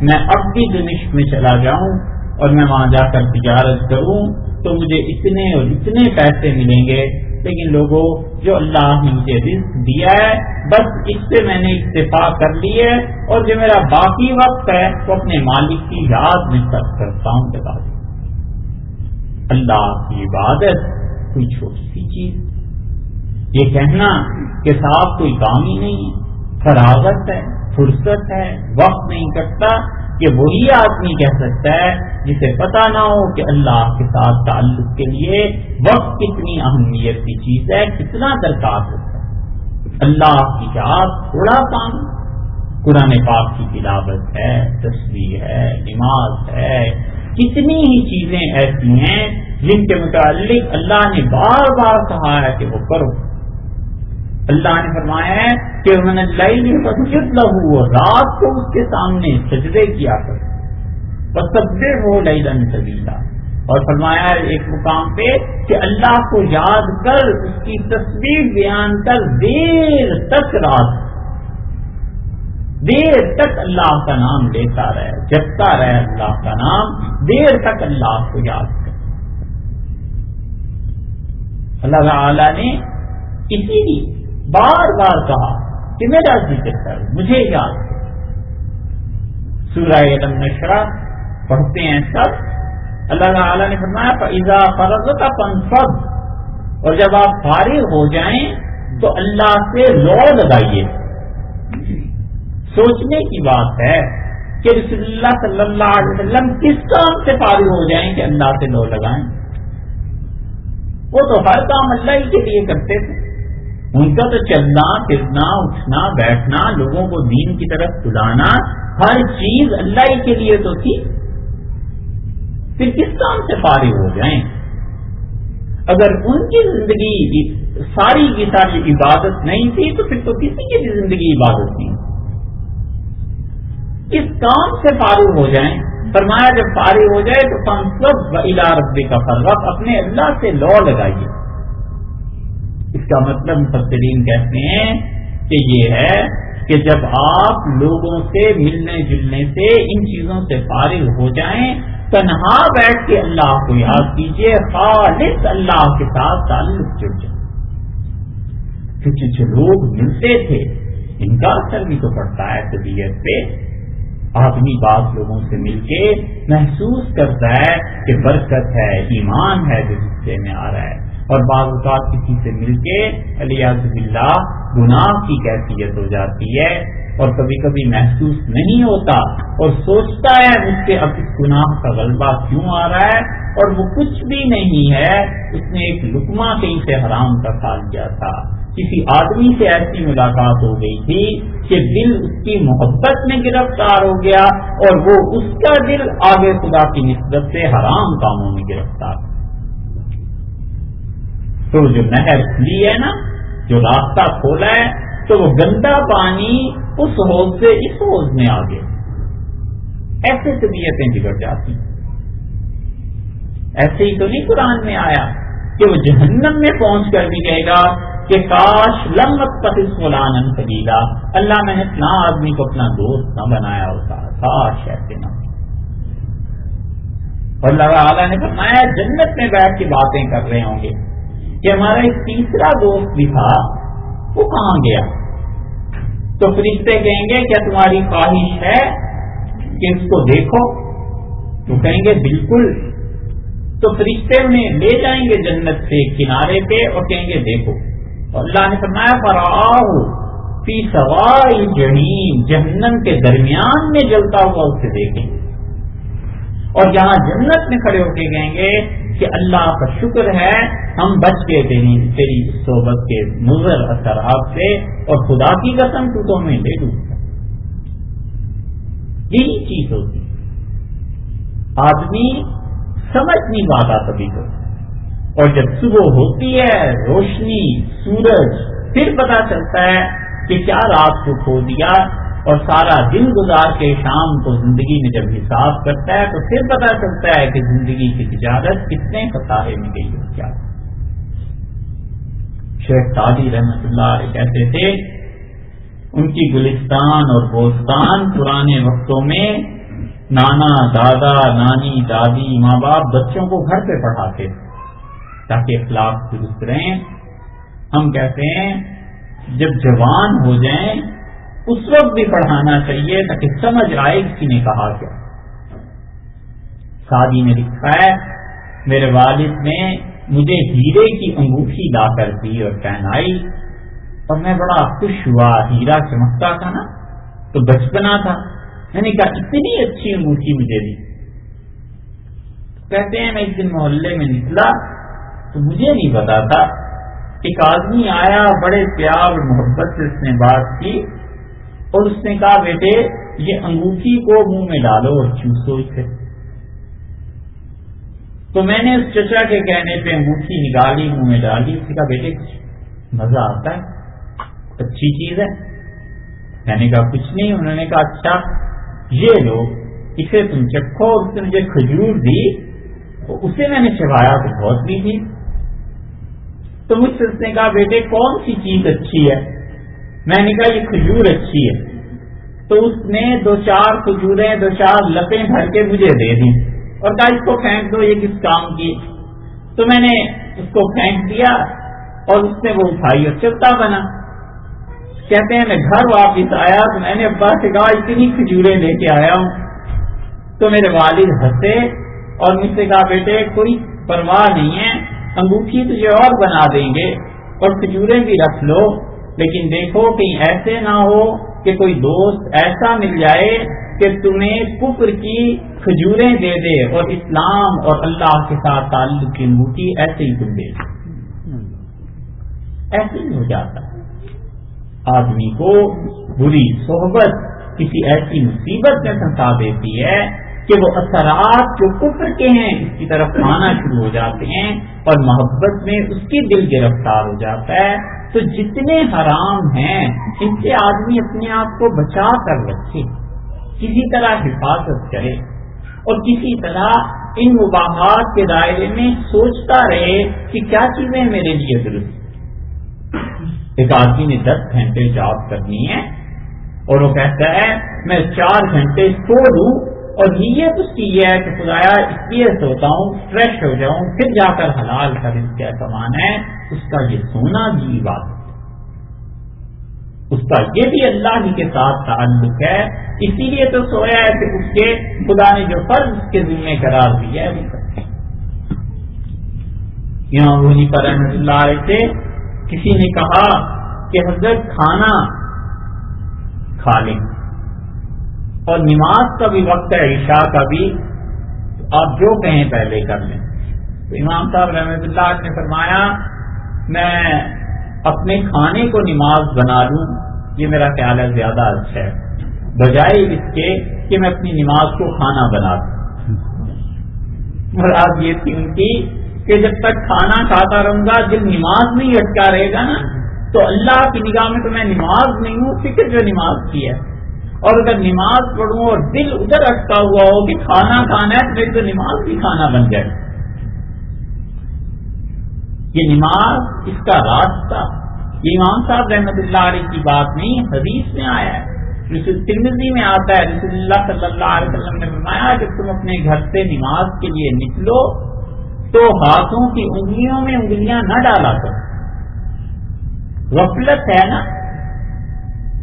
میں اب بھی دمشق میں چلا جاؤں اور میں وہاں جا کر تجارت کروں تو مجھے اتنے اور اتنے پیسے ملیں گے، لیکن لوگوں جو اللہ نے مجھے رزق دیا ہے بس اس سے میں نے اکتفا کر لی ہے، اور جو میرا باقی وقت ہے وہ اپنے مالک کی یاد میں صرف کرتا ہوں۔ بتا دیں اللہ کی عبادت کوئی چھوٹی سی چیز، یہ کہنا کہ صاحب کوئی کام ہی نہیں ہے، فراغت ہے، فرصت ہے، وقت نہیں کٹتا، یہ وہی آدمی کہہ سکتا ہے جسے پتا نہ ہو کہ اللہ کے ساتھ تعلق کے لیے وقت کتنی اہمیت کی چیز ہے، کتنا درکار ہوتا ہے۔ اللہ کی یاد تھوڑا کام، قرآن پاک کی تلاوت ہے، تسبیح ہے، نماز ہے، کتنی ہی چیزیں ایسی ہیں جن کے متعلق اللہ نے بار بار کہا ہے کہ وہ کرو۔ اللہ نے فرمایا ہے کہ من اللیل فسجد لہ، رات کو اس کے سامنے سجدے کیا کر، فسبحہ لیلا طویلا، اور فرمایا ہے ایک مقام پہ کہ اللہ کو یاد کر، اس کی تسبیح بیان کر، دیر تک رات، دیر تک اللہ کا نام لیتا رہے، جپتا رہے اللہ کا نام، دیر تک اللہ کو یاد کر۔ اللہ تعالی نے اسی لیے بار بار کہا کہ میرا ذکر کر، مجھے یاد کر۔ سورہ علم نشرہ پڑھتے ہیں سب، اللہ تعالی نے فرمایا فَإِذَا فَرَغْتَ فَانصَبْ، اور جب آپ فارغ ہو جائیں تو اللہ سے لو لگائیے۔ سوچنے کی بات ہے کہ رسول اللہ صلی اللہ علیہ وسلم کس کام سے فارغ ہو جائیں کہ اللہ سے لو لگائیں؟ وہ تو ہر کام اللہ ہی کے لیے کرتے تھے، ان کا تو چلنا پھرنا اٹھنا بیٹھنا لوگوں کو دین کی طرف بلانا ہر چیز اللہ ہی کے لیے تو تھی، پھر کس کام سے فارغ ہو جائیں؟ اگر ان کی زندگی ساری کی ساری عبادت نہیں تھی تو پھر تو کسی کی بھی زندگی عبادت نہیں۔ اس کام سے فارغ ہو جائیں، فرمایا جب فارغ ہو جائے تو فانصب وإلی ربک فارغب، اپنے اللہ سے لو لگائیے۔ اس کا مطلب مفسرین کہتے ہیں کہ یہ ہے کہ جب آپ لوگوں سے ملنے جلنے سے ان چیزوں سے فارغ ہو جائیں، تنہا بیٹھ کے اللہ کو یاد کیجیے، خالص اللہ کے ساتھ تعلق جڑ جائے۔ کیونکہ جو لوگ ملتے تھے ان کا اثر بھی تو پڑتا ہے طبیعت پہ، آدمی بعض لوگوں سے مل کے محسوس کرتا ہے کہ برکت ہے، ایمان ہے جو حصے میں آ رہا ہے، اور بعض اوقات کسی سے مل کے علیاذ باللہ گناہ کی کیفیت ہو جاتی ہے، اور کبھی کبھی محسوس نہیں ہوتا اور سوچتا ہے مجھ سے اب اس گناہ کا غلبہ کیوں آ رہا ہے، اور وہ کچھ بھی نہیں ہے، اس نے ایک لقمہ کہیں سے حرام کا کھا لیا تھا، کسی آدمی سے ایسی ملاقات ہو گئی تھی کہ دل اس کی محبت میں گرفتار ہو گیا، اور وہ اس کا دل آگے خدا کی نسبت سے حرام کاموں میں گرفتار۔ تو جو نہر کھلی ہے نا، جو راستہ کھولا ہے، تو وہ گندا پانی اس حوض سے اس حوض میں آ گیا۔ ایسے طبیعتیں بگڑ جاتی۔ ایسے ہی تو نہیں قرآن میں آیا کہ وہ جہنم میں پہنچ کر بھی کہے گا کہ کاش لم اتخذ فلانا خلیلا، اللہ میں نے فلاں آدمی کو اپنا دوست نہ بنایا ہوتا، کاش ایسے نہ۔ اور اللہ تعالیٰ نے فرمایا جنت میں بیٹھ کے باتیں کر رہے ہوں گے کہ ہمارا ایک تیسرا دوست بھی تھا، وہ کہاں گیا؟ تو فرشتے کہیں گے کیا تمہاری خواہش ہے کہ اس کو دیکھو؟ تو کہیں گے بالکل. تو فرشتے انہیں لے جائیں گے جنت سے کنارے پہ اور کہیں گے دیکھو. اور اللہ نے فرمایا فراہ فی سواء جحیم، جہنم کے درمیان میں جلتا ہوا اسے دیکھیں گے. اور یہاں جنت میں کھڑے ہو کے کہیں گے کہ اللہ کا شکر ہے ہم بچ گئے تیری صحبت کے مضر اثرات سے، اور خدا کی قسم تو ہمیں لے ڈوبتا. یہی چیز ہوتی. آدمی سمجھ نہیں پاتا کبھی تو، اور جب صبح ہوتی ہے روشنی سورج، پھر پتا چلتا ہے کہ کیا رات کو کھو دیا، اور سارا دن گزار کے شام کو زندگی میں جب حساب کرتا ہے تو پھر پتا چلتا ہے کہ زندگی کی تجارت کتنے خسارے میں گئی ہے. کیا شیخ سعدی رحمۃ اللہ علیہ کہتے تھے ان کی گلستان اور بوستان پرانے وقتوں میں نانا دادا نانی دادی ماں باپ بچوں کو گھر پہ پڑھاتے تاکہ اخلاق درست رہیں. ہم کہتے ہیں جب جوان ہو جائیں اس وقت بھی پڑھانا چاہیے تاکہ سمجھ آئے کسی نے کہا کیا. سعدی نے لکھا ہے میرے والد نے مجھے ہیرے کی انگوٹھی لا کر دی اور پہنائی، اور میں بڑا خوش ہوا. ہیرا چمکتا تھا نا تو بچپنا تھا، میں نے کہا اتنی اچھی انگوٹھی مجھے دی. کہتے ہیں میں ایک دن محلے میں نکلا تو مجھے نہیں پتا تھا. ایک آدمی آیا، بڑے پیار اور محبت سے اس نے بات کی اور اس نے کہا بیٹے یہ انگوٹھی کو منہ میں ڈالو اور چوسو اسے. تو میں نے اس چچا کے کہنے پہ انگوٹھی نکالی منہ میں ڈالی. اس نے کہا بیٹے مزہ آتا ہے، اچھی چیز ہے. میں نے کہا کچھ نہیں. انہوں نے کہا اچھا یہ لو اسے تم چکھو. اس نے مجھے کھجور دی، اسے میں نے چبایا تو بہت میٹھی. تو مجھ سے اس نے کہا بیٹے کون سی چیز اچھی ہے؟ میں نے کہا یہ کھجور اچھی ہے. تو اس نے 2-4 کھجوریں 2-4 لتیں بھر کے مجھے دے دی اور کہا اس کو پھینک دو، یہ کس کام کی. تو میں نے اس کو پھینک دیا اور اس نے وہ اٹھائی اور چلتا بنا. کہتے ہیں میں گھر واپس آیا تو میں نے ابا سے کہا اتنی کھجوریں لے کے آیا ہوں. تو میرے والد ہنسے اور مجھ سے کہا بیٹے کوئی پرواہ نہیں ہے، انگوٹھی تجھے اور بنا دیں گے اور کھجوریں بھی رکھ لو، لیکن دیکھو کہیں ایسے نہ ہو کہ کوئی دوست ایسا مل جائے کہ تمہیں کفر کی کھجوریں دے دے اور اسلام اور اللہ کے ساتھ تعلق کی انگوٹھی ایسے ہی تم دے دو. ایسے ہی ہو جاتا ہے. آدمی کو بری صحبت کسی ایسی مصیبت میں پھنسا دیتی ہے کہ وہ اثرات جو کفر کے ہیں اس کی طرف آنا شروع ہو جاتے ہیں اور محبت میں اس کی دل گرفتار ہو جاتا ہے. تو جتنے حرام ہیں ان سے آدمی اپنے آپ کو بچا کر رکھے، کسی طرح حفاظت کرے اور کسی طرح ان مباحات کے دائرے میں سوچتا رہے کہ کیا چیزیں میرے لیے درست. ایک آدمی نے 10 گھنٹے جاب کرنی ہے اور وہ کہتا ہے میں 4 گھنٹے سو لوں، اور نیت اس کی یہ ہے کہ خدایا اس لیے سوتا ہوں فریش ہو جاؤں پھر جا کر حلال کا رزق کمانا ہے. اس کا یہ سونا بھی عبادت، اس کا یہ بھی اللہ ہی کے ساتھ تعلق ہے. اسی لیے تو سویا ہے کہ اس کے خدا نے جو فرض اس کے ذمہ قرار دیا ہے وہ کرتے. یہاں وہی پر رحمۃ اللہ علیہ سے کسی نے کہا کہ حضرت کھانا کھا لیں اور نماز کا بھی وقت ہے عشاء کا بھی، آپ جو کہیں پہلے کر لیں. تو امام صاحب رحمۃ اللہ نے فرمایا میں اپنے کھانے کو نماز بنا لوں، یہ میرا خیال ہے زیادہ اچھا ہے بجائے اس کے کہ میں اپنی نماز کو کھانا بنا دوں. مراد یہ تھی ان کی کہ جب تک کھانا کھاتا رہوں گا دل نماز نہیں اٹکا رہے گا نا، تو اللہ کی نگاہ میں تو میں نماز نہیں ہوں، فکر جو نماز کی ہے. اور اگر نماز پڑھوں اور دل ادھر اٹکا ہوا ہو کہ کھانا کھانا ہے تو میری تو نماز بھی کھانا بن جائے. یہ نماز اس کا راستہ، یہ امام صاحب رحمۃ اللہ علیہ کی بات نہیں، حدیث میں آیا ہے، ترمذی میں آتا ہے. رسول اللہ صلی اللہ علیہ وسلم نے فرمایا کہ تم اپنے گھر سے نماز کے لیے نکلو تو ہاتھوں کی انگلیوں میں انگلیاں نہ ڈالا کرو. غفلت ہے نا،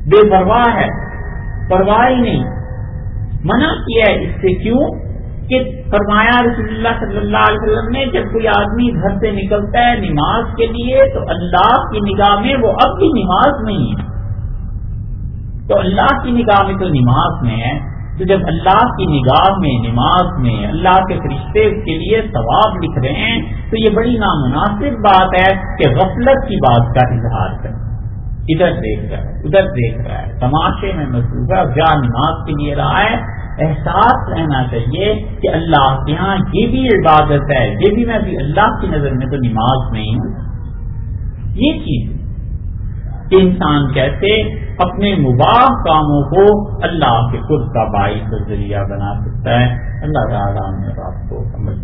بے پرواہ ہے، پرواہ ہی نہیں. منع کیا ہے اس سے کیوں کہ فرمایا رسول اللہ صلی اللہ علیہ وسلم نے جب کوئی آدمی گھر سے نکلتا ہے نماز کے لیے تو اللہ کی نگاہ میں وہ اب بھی نماز نہیں ہے، تو اللہ کی نگاہ میں تو نماز میں ہے، تو جب اللہ کی نگاہ میں نماز میں اللہ کے فرشتے اس کے لیے ثواب لکھ رہے ہیں تو یہ بڑی نامناسب بات ہے کہ غفلت کی بات کا اظہار کریں، ادھر دیکھ رہا ہے ادھر دیکھ رہا ہے، تماشے میں مصروف ہے، جہاں نماز کے لیے رہا ہے احساس رہنا چاہیے کہ اللہ کے یہاں یہ بھی عبادت ہے، یہ بھی میں بھی اللہ کی نظر میں تو نماز میں ہوں۔ یہ چیز کہ انسان کیسے اپنے مباح کاموں کو اللہ کے قرب کا باعث ذریعہ بنا سکتا ہے، اللہ تعالیٰ نے آپ کو سمجھ